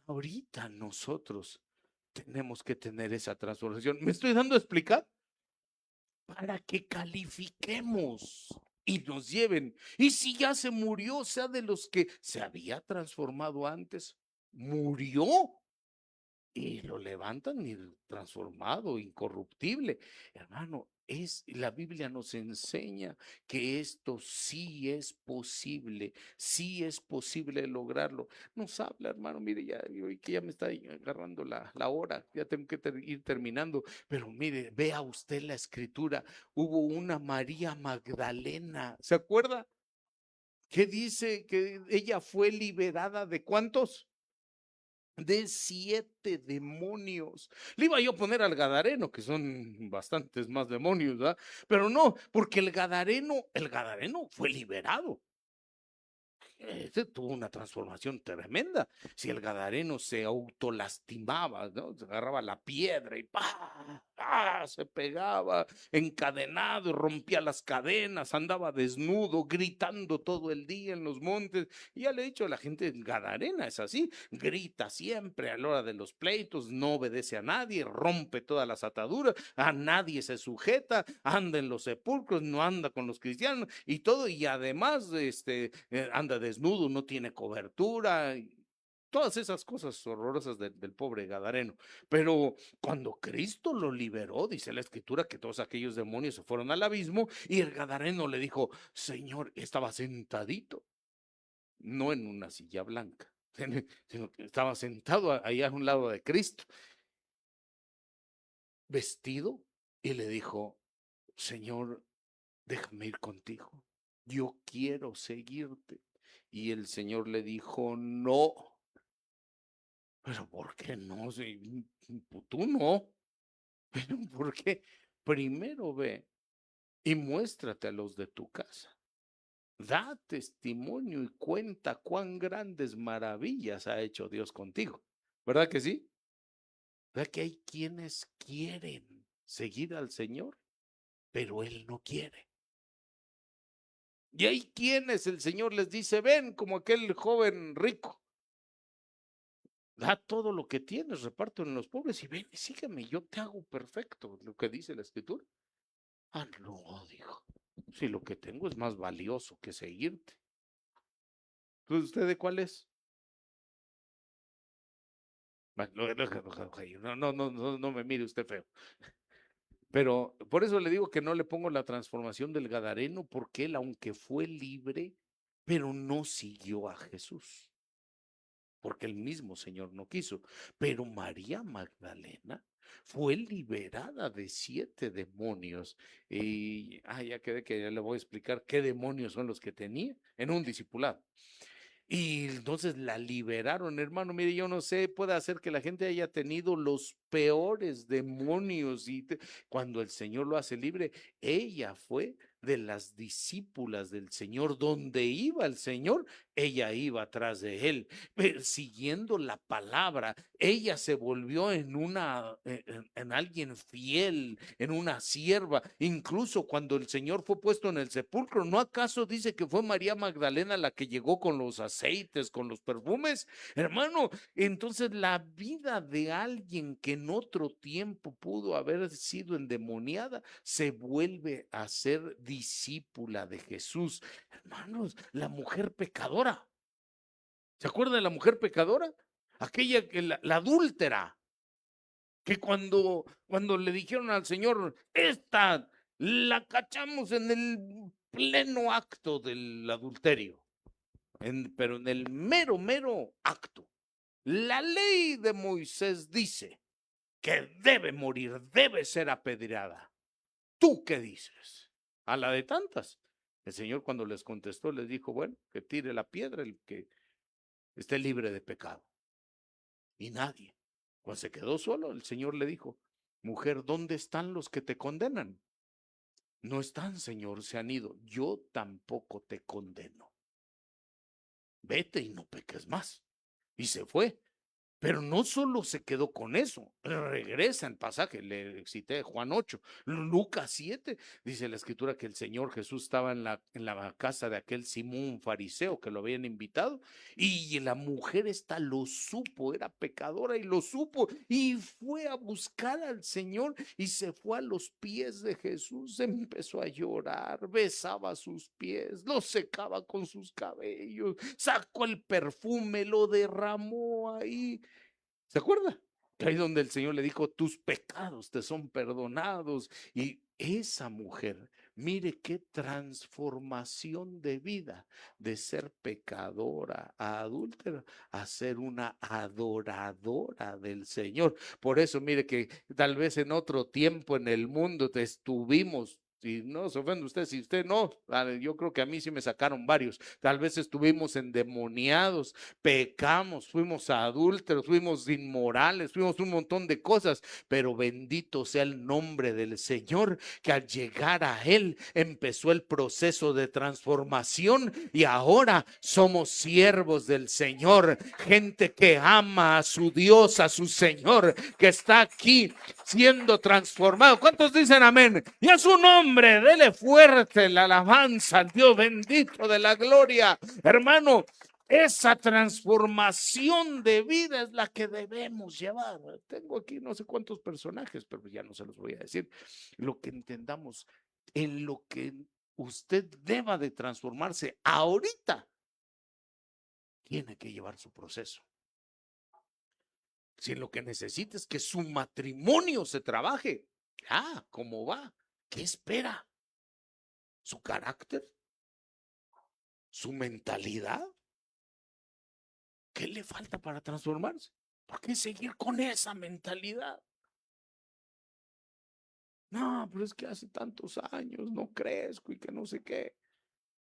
[SPEAKER 1] Ahorita nosotros tenemos que tener esa transformación. ¿Me estoy dando a explicar? Para que califiquemos y nos lleven. Y si ya se murió, sea de los que se había transformado antes, murió y lo levantan y transformado, incorruptible. Hermano, la Biblia nos enseña que esto sí es posible lograrlo. Nos habla, hermano, mire, ya, que ya me está agarrando la hora, ya tengo que ir terminando, pero mire, vea usted la escritura, hubo una María Magdalena, ¿se acuerda? Que dice que ella fue liberada de ¿cuántos? De 7 demonios. Le iba yo a poner al Gadareno, que son bastantes más demonios, ¿verdad? Pero no, porque el Gadareno fue liberado. Tuvo una transformación tremenda. Si el gadareno se autolastimaba, ¿no? Se agarraba la piedra y ¡pah! ¡Ah! Se pegaba encadenado y rompía las cadenas, andaba desnudo, gritando todo el día en los montes. Y ya le he dicho a la gente, el gadarena es así, grita siempre a la hora de los pleitos, no obedece a nadie, rompe todas las ataduras, a nadie se sujeta, anda en los sepulcros, no anda con los cristianos y todo, y además anda desnudo, no tiene cobertura, todas esas cosas horrorosas del pobre Gadareno. Pero cuando Cristo lo liberó, dice la escritura que todos aquellos demonios se fueron al abismo y el Gadareno le dijo, Señor, estaba sentadito, no en una silla blanca, sino que estaba sentado ahí a un lado de Cristo, vestido, y le dijo, Señor, déjame ir contigo, yo quiero seguirte. Y el Señor le dijo, no. Pero ¿por qué no? Si, tú no. Pero ¿por qué? Primero ve y muéstrate a los de tu casa. Da testimonio y cuenta cuán grandes maravillas ha hecho Dios contigo. ¿Verdad que sí? ¿Verdad que hay quienes quieren seguir al Señor, pero Él no quiere? Y hay quienes el Señor les dice, ven como aquel joven rico, da todo lo que tienes, reparto en los pobres y ven y sígueme, yo te hago perfecto, lo que dice la escritura. Ah, no, dijo, si lo que tengo es más valioso que seguirte. Entonces, ¿usted de cuál es? No me mire usted feo. Pero por eso le digo que no le pongo la transformación del Gadareno, porque él, aunque fue libre, pero no siguió a Jesús, porque el mismo Señor no quiso. Pero María Magdalena fue liberada de 7 demonios. Y ya quedé que ya le voy a explicar qué demonios son los que tenía en un discipulado. Y entonces la liberaron, hermano. Mire, yo no sé, puede hacer que la gente haya tenido los peores demonios y cuando el Señor lo hace libre, ella fue de las discípulas del Señor. Donde iba el Señor, ella iba atrás de él, persiguiendo la palabra. Ella se volvió en alguien fiel, en una sierva. Incluso cuando el Señor fue puesto en el sepulcro, ¿no acaso dice que fue María Magdalena la que llegó con los aceites, con los perfumes? Hermano, entonces la vida de alguien que en otro tiempo pudo haber sido endemoniada se vuelve a ser discípula de Jesús. Hermanos, la mujer pecadora. ¿Se acuerda de la mujer pecadora? Aquella que la adúltera, que cuando le dijeron al Señor, esta la cachamos en el pleno acto del adulterio, pero en el mero acto. La ley de Moisés dice que debe morir, debe ser apedreada. ¿Tú qué dices? A la de tantas. El Señor, cuando les contestó, les dijo, bueno, que tire la piedra el que esté libre de pecado. Y nadie. Cuando se quedó solo, el Señor le dijo, mujer, ¿dónde están los que te condenan? No están, Señor, se han ido. Yo tampoco te condeno. Vete y no peques más. Y se fue. Pero no solo se quedó con eso, regresa el pasaje, le cité Juan 8, Lucas 7, dice la escritura que el Señor Jesús estaba en la casa de aquel Simón fariseo que lo habían invitado y la mujer esta lo supo, era pecadora y lo supo y fue a buscar al Señor y se fue a los pies de Jesús, empezó a llorar, besaba sus pies, lo secaba con sus cabellos, sacó el perfume, lo derramó ahí. ¿Se acuerda? Que ahí donde el Señor le dijo, tus pecados te son perdonados. Y esa mujer, mire qué transformación de vida, de ser pecadora a adúltera, a ser una adoradora del Señor. Por eso, mire que tal vez en otro tiempo en el mundo te estuvimos. Y no se ofende usted, si usted no, yo creo que a mí sí me sacaron varios. Tal vez estuvimos endemoniados, pecamos, fuimos adúlteros, fuimos inmorales, fuimos un montón de cosas, pero bendito sea el nombre del Señor, que al llegar a Él empezó el proceso de transformación y ahora somos siervos del Señor, gente que ama a su Dios, a su Señor, que está aquí siendo transformado. ¿Cuántos dicen amén? Y a su nombre, dele fuerte la alabanza al Dios bendito de la gloria. Hermano, esa transformación de vida es la que debemos llevar. Tengo aquí no sé cuántos personajes, pero ya no se los voy a decir. Lo que entendamos, en lo que usted deba de transformarse ahorita, tiene que llevar su proceso. Si lo que necesita es que su matrimonio se trabaje, ¿cómo va? ¿Qué espera? ¿Su carácter? ¿Su mentalidad? ¿Qué le falta para transformarse? ¿Por qué seguir con esa mentalidad? No, pero es que hace tantos años no crezco y que no sé qué.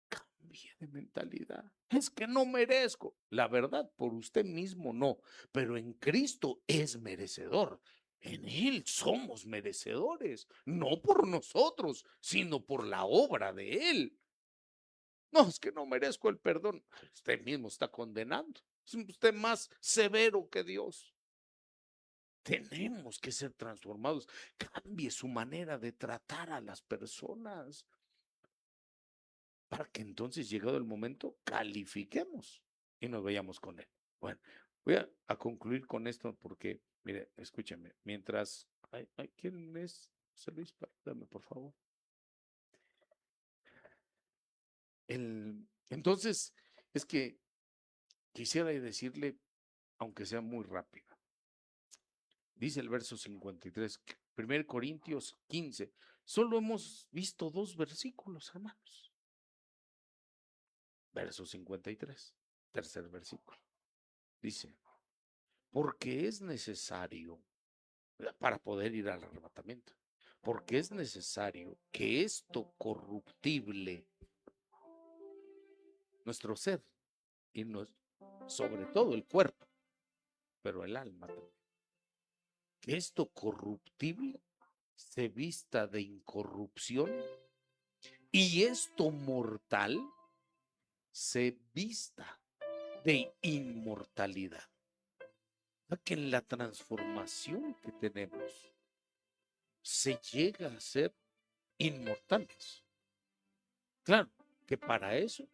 [SPEAKER 1] Cambie de mentalidad. Es que no merezco. La verdad, por usted mismo no, pero en Cristo es merecedor. En Él somos merecedores, no por nosotros, sino por la obra de Él. No, es que no merezco el perdón. Usted mismo está condenando. Es usted más severo que Dios. Tenemos que ser transformados. Cambie su manera de tratar a las personas para que entonces, llegado el momento, califiquemos y nos vayamos con él. Bueno, voy a concluir con esto porque, mire, escúcheme, mientras, ¿quién es José Luis? Dame, por favor. Entonces, es que quisiera decirle, aunque sea muy rápido, Dice el verso 53, 1 Corintios 15. Solo hemos visto 2 versículos, hermanos. Verso 53, tercer versículo. Dice, porque es necesario, para poder ir al arrebatamiento, porque es necesario que esto corruptible, nuestro ser, y sobre todo el cuerpo, pero el alma también, que esto corruptible se vista de incorrupción y esto mortal se vista de inmortalidad. Que en la transformación que tenemos se llega a ser inmortales. Claro que para eso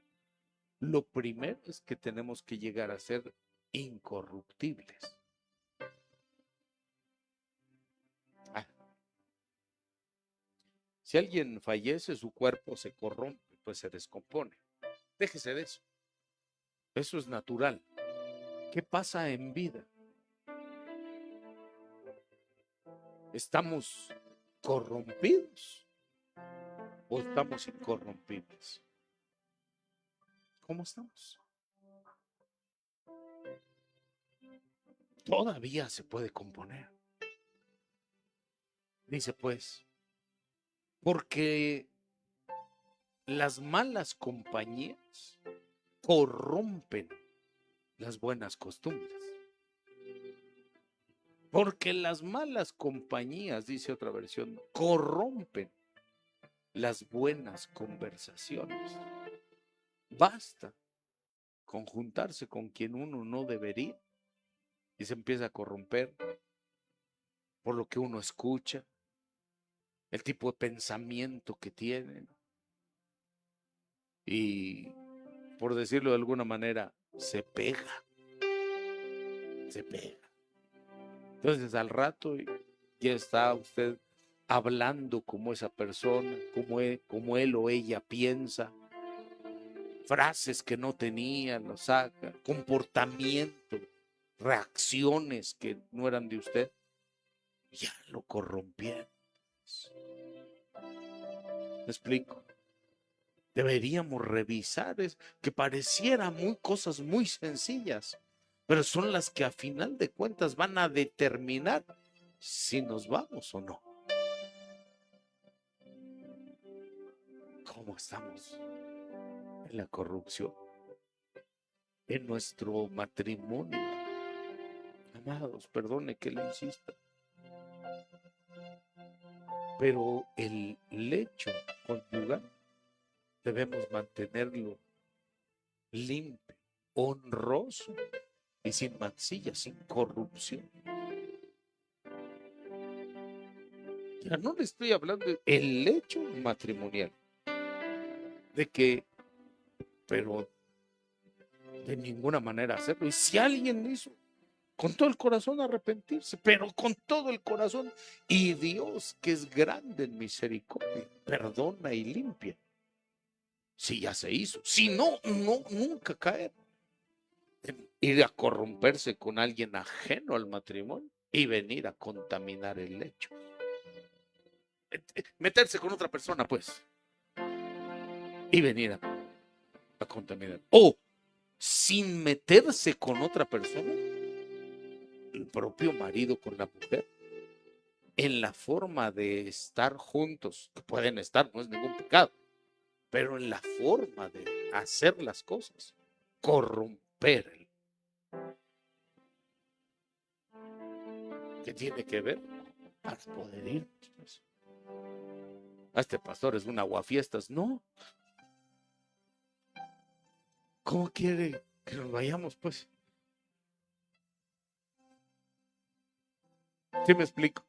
[SPEAKER 1] lo primero es que tenemos que llegar a ser incorruptibles. Ah, si alguien fallece, su cuerpo se corrompe, pues se descompone. Déjese de eso. Eso es natural. ¿Qué pasa en vida? ¿Estamos corrompidos o estamos incorrompibles? ¿Cómo estamos? Todavía se puede componer. Dice pues, porque las malas compañías corrompen las buenas costumbres. Porque las malas compañías, dice otra versión, corrompen las buenas conversaciones. Basta con juntarse con quien uno no debería y se empieza a corromper por lo que uno escucha, el tipo de pensamiento que tienen. Y por decirlo de alguna manera, se pega. Entonces al rato ya está usted hablando como esa persona, como él o ella piensa, frases que no tenía, lo saca, comportamiento, reacciones que no eran de usted, ya lo corrompieron. ¿Me explico? Deberíamos revisar, que pareciera cosas muy sencillas, pero son las que a final de cuentas van a determinar si nos vamos o no. ¿Cómo estamos en la corrupción? En nuestro matrimonio. Amados, perdone que le insista, pero el lecho conyugal debemos mantenerlo limpio, honroso y sin mancilla, sin corrupción. Ya no le estoy hablando del lecho matrimonial, de que, pero de ninguna manera hacerlo. Y si alguien hizo, con todo el corazón arrepentirse, pero con todo el corazón. Y Dios, que es grande en misericordia, perdona y limpia. Si ya se hizo. Si no, nunca caer en ir a corromperse con alguien ajeno al matrimonio y venir a contaminar el lecho. Meterse con otra persona, pues, y venir a contaminar. O sin meterse con otra persona, el propio marido con la mujer, en la forma de estar juntos, que pueden estar, no es ningún pecado, pero en la forma de hacer las cosas, corromper. ¿Qué tiene que ver? Para poder ir. Este pastor es un aguafiestas. No. ¿Cómo quiere que nos vayamos, pues? ¿Sí me explico?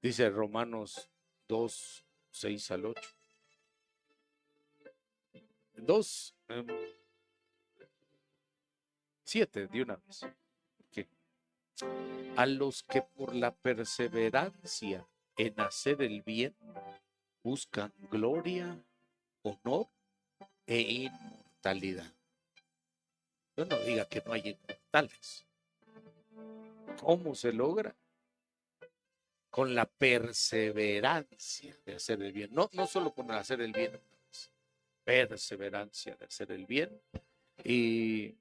[SPEAKER 1] Dice Romanos 2, 6 al 8. 2, 7 de una vez. ¿Qué? A los que por la perseverancia en hacer el bien buscan gloria, honor e inmortalidad. Yo no diga que no hay inmortales, ¿Cómo se logra? Con la perseverancia de hacer el bien. No solo con hacer el bien, perseverancia de hacer el bien. Y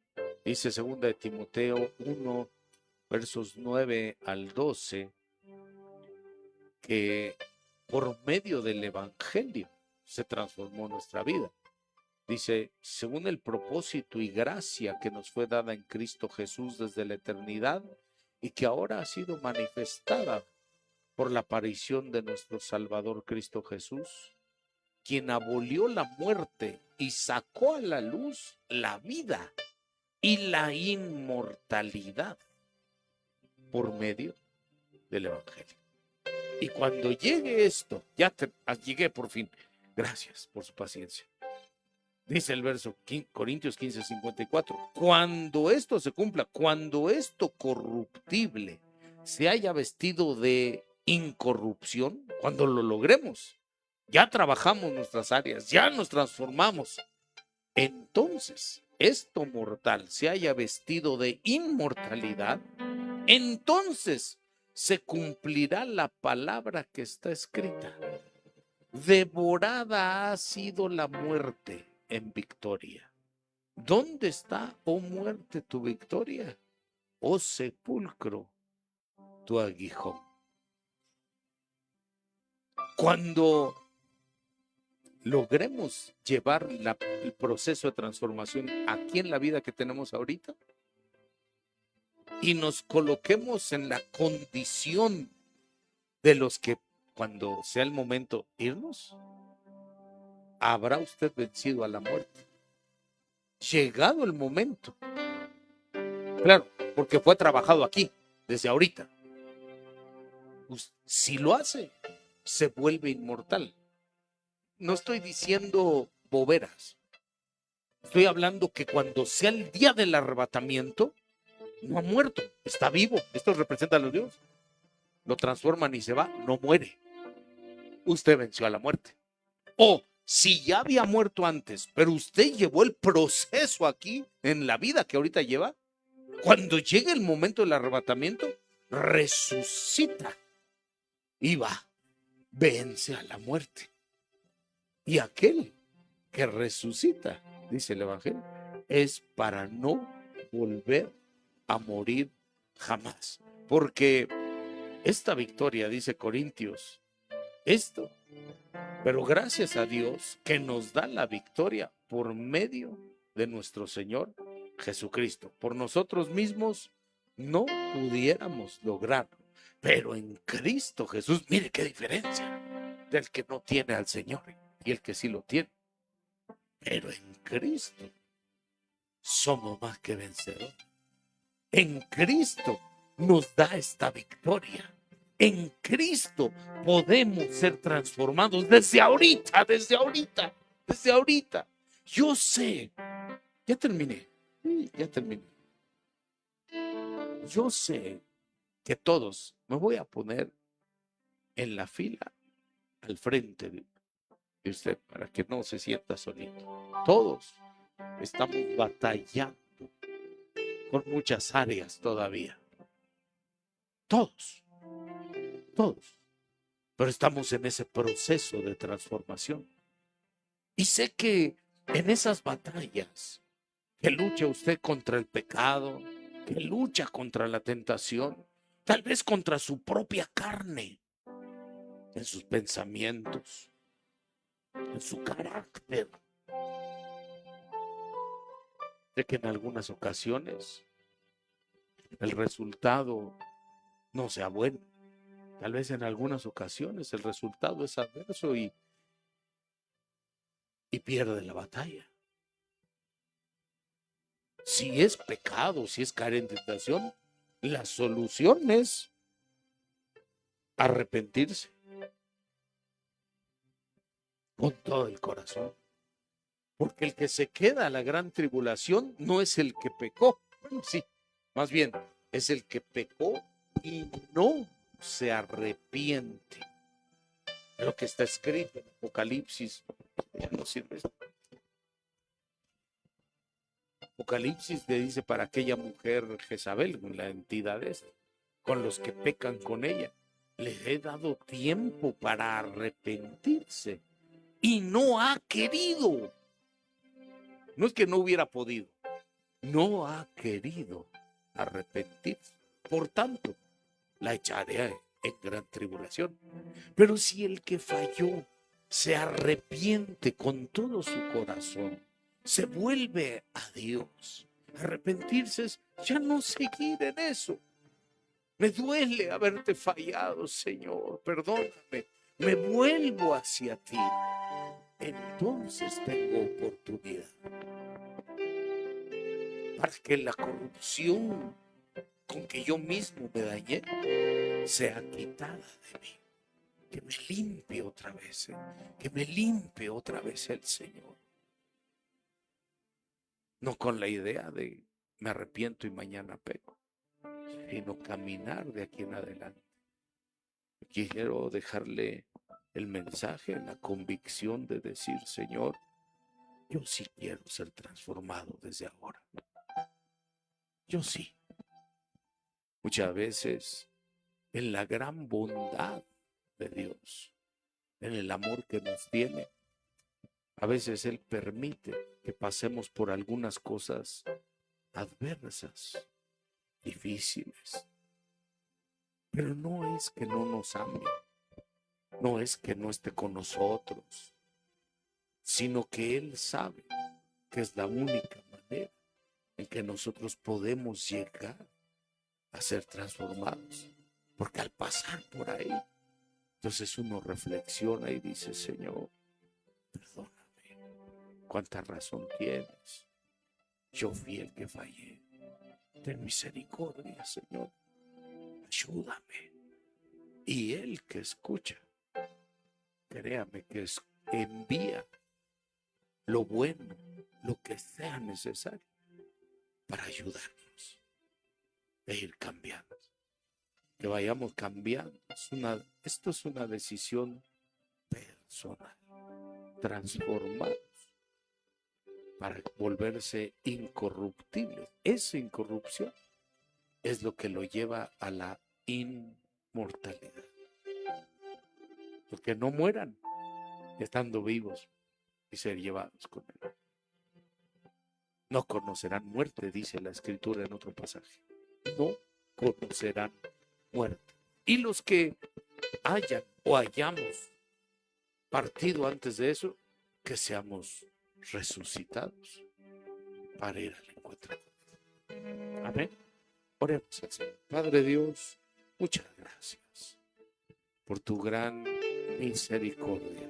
[SPEAKER 1] dice 2 de Timoteo 1, versos 9 al 12, que por medio del evangelio se transformó nuestra vida. Dice, según el propósito y gracia que nos fue dada en Cristo Jesús desde la eternidad y que ahora ha sido manifestada por la aparición de nuestro Salvador Cristo Jesús, quien abolió la muerte y sacó a la luz la vida y la inmortalidad por medio del evangelio. Y cuando llegue esto, llegué por fin. Gracias por su paciencia. Dice el verso Corintios 15:54. Cuando esto se cumpla, cuando esto corruptible se haya vestido de incorrupción, cuando lo logremos, ya trabajamos nuestras áreas, ya nos transformamos. Entonces, esto mortal se haya vestido de inmortalidad, entonces se cumplirá la palabra que está escrita. Devorada ha sido la muerte en victoria. ¿Dónde está, oh muerte, tu victoria? Oh sepulcro, tu aguijón. Cuando logremos llevar el proceso de transformación aquí en la vida que tenemos ahorita y nos coloquemos en la condición de los que cuando sea el momento irnos, habrá usted vencido a la muerte. Llegado el momento. Claro, porque fue trabajado aquí, desde ahorita. Si lo hace, se vuelve inmortal. No estoy diciendo boberas. Estoy hablando que cuando sea el día del arrebatamiento, no ha muerto, está vivo. Esto representa a los dioses. Lo transforman y se va, no muere. Usted venció a la muerte. O si ya había muerto antes, pero usted llevó el proceso aquí en la vida que ahorita lleva, cuando llegue el momento del arrebatamiento, resucita y va, vence a la muerte. Y aquel que resucita, dice el Evangelio, es para no volver a morir jamás. Porque esta victoria, dice Corintios, pero gracias a Dios que nos da la victoria por medio de nuestro Señor Jesucristo. Por nosotros mismos no pudiéramos lograrlo, pero en Cristo Jesús, mire qué diferencia del que no tiene al Señor y el que sí lo tiene. Pero en Cristo somos más que vencedores. En Cristo nos da esta victoria. En Cristo podemos ser transformados desde ahorita, desde ahorita, desde ahorita. Yo sé, ya terminé. Yo sé que todos, me voy a poner en la fila al frente de usted para que no se sienta solito. Todos estamos batallando con muchas áreas todavía. Todos. Pero estamos en ese proceso de transformación. Y sé que en esas batallas que lucha usted contra el pecado, que lucha contra la tentación, tal vez contra su propia carne, en sus pensamientos, en su carácter. De que en algunas ocasiones el resultado no sea bueno. Tal vez en algunas ocasiones el resultado es adverso y pierde la batalla. Si es pecado, si es caer en tentación, la solución es arrepentirse con todo el corazón. Porque el que se queda a la gran tribulación no es el que pecó. Bueno, sí, más bien es el que pecó y no se arrepiente. Lo que está escrito en Apocalipsis, ya no sirve esto. Apocalipsis le dice para aquella mujer Jezabel, la entidad esta, con los que pecan con ella. Les he dado tiempo para arrepentirse y no ha querido. No es que no hubiera podido, no ha querido arrepentirse. Por tanto, la echaré en gran tribulación. Pero si el que falló se arrepiente con todo su corazón, se vuelve a Dios. Arrepentirse es ya no seguir en eso. Me duele haberte fallado, Señor, perdóname. Me vuelvo hacia ti. Entonces tengo oportunidad para que la corrupción con que yo mismo me dañé sea quitada de mí. Que me limpie otra vez, que me limpie otra vez el Señor. No con la idea de me arrepiento y mañana peco, sino caminar de aquí en adelante. Quiero dejarle el mensaje, la convicción de decir, Señor, yo sí quiero ser transformado desde ahora. Yo sí. Muchas veces, en la gran bondad de Dios, en el amor que nos tiene, a veces Él permite que pasemos por algunas cosas adversas, difíciles. Pero no es que no nos ame, no es que no esté con nosotros, sino que Él sabe que es la única manera en que nosotros podemos llegar a ser transformados. Porque al pasar por ahí, entonces uno reflexiona y dice, Señor, perdóname, cuánta razón tienes. Yo fui el que fallé. Ten misericordia, Señor. Ayúdame. Y Él que escucha, créame que envía lo bueno, lo que sea necesario para ayudarnos a ir cambiando. Que vayamos cambiando. Esto es una decisión personal. Transformados para volverse incorruptibles. Esa incorrupción es lo que lo lleva a la inmortalidad. Porque no mueran estando vivos y ser llevados con Él. No conocerán muerte, dice la Escritura en otro pasaje. No conocerán muerte. Y los que hayan o hayamos partido antes de eso, que seamos resucitados para ir al encuentro con Él. Amén. Oremos al Señor. Padre Dios, muchas gracias por tu gran misericordia,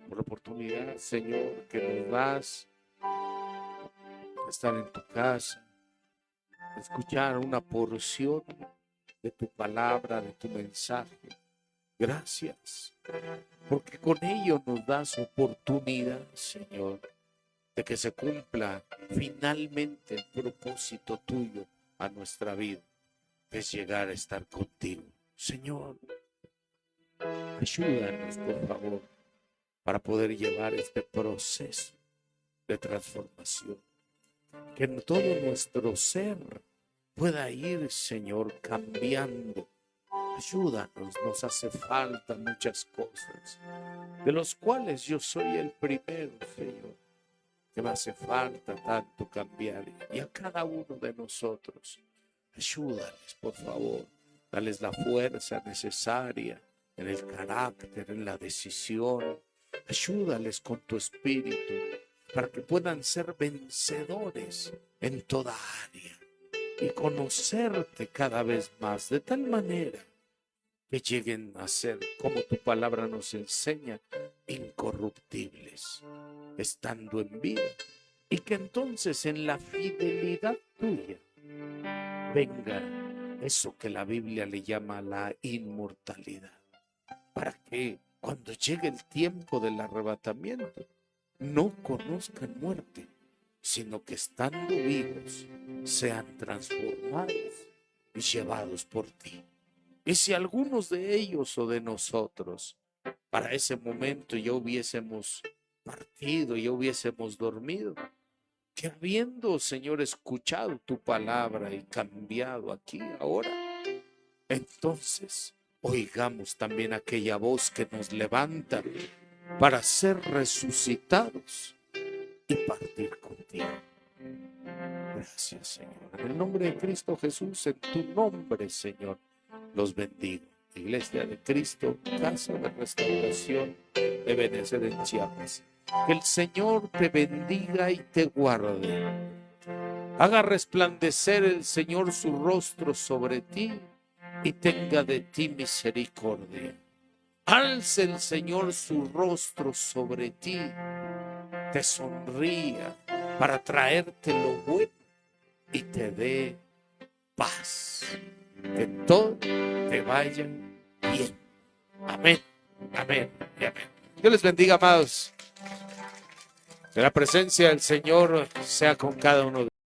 [SPEAKER 1] por la oportunidad, Señor, que nos das de estar en tu casa, de escuchar una porción de tu palabra, de tu mensaje. Gracias, porque con ello nos das oportunidad, Señor, de que se cumpla finalmente el propósito tuyo a nuestra vida, que es llegar a estar contigo. Señor, ayúdanos, por favor, para poder llevar este proceso de transformación. Que en todo nuestro ser pueda ir, Señor, cambiando. Ayúdanos, nos hace falta muchas cosas, de los cuales yo soy el primero, Señor, que me hace falta tanto cambiar. Y a cada uno de nosotros, ayúdales, por favor, dales la fuerza necesaria en el carácter, en la decisión. Ayúdales con tu espíritu para que puedan ser vencedores en toda área y conocerte cada vez más, de tal manera que lleguen a ser, como tu palabra nos enseña, incorruptibles, estando en vida, y que entonces en la fidelidad tuya venga eso que la Biblia le llama la inmortalidad, para que cuando llegue el tiempo del arrebatamiento no conozcan muerte, sino que estando vivos sean transformados y llevados por ti. Y si algunos de ellos o de nosotros para ese momento ya hubiésemos partido, ya hubiésemos dormido, que habiendo, Señor, escuchado tu palabra y cambiado aquí ahora, entonces oigamos también aquella voz que nos levanta para ser resucitados y partir contigo. Gracias, Señor. En el nombre de Cristo Jesús, en tu nombre, Señor, los bendigo. Iglesia de Cristo, Casa de Restauración, Ebenezer en Chiapas. Que el Señor te bendiga y te guarde. Haga resplandecer el Señor su rostro sobre ti y tenga de ti misericordia. Alce el Señor su rostro sobre ti, te sonría para traerte lo bueno y te dé paz. Que todo te vaya bien. Amén, amén y amén. Dios les bendiga, amados. Que la presencia del Señor sea con cada uno de ustedes.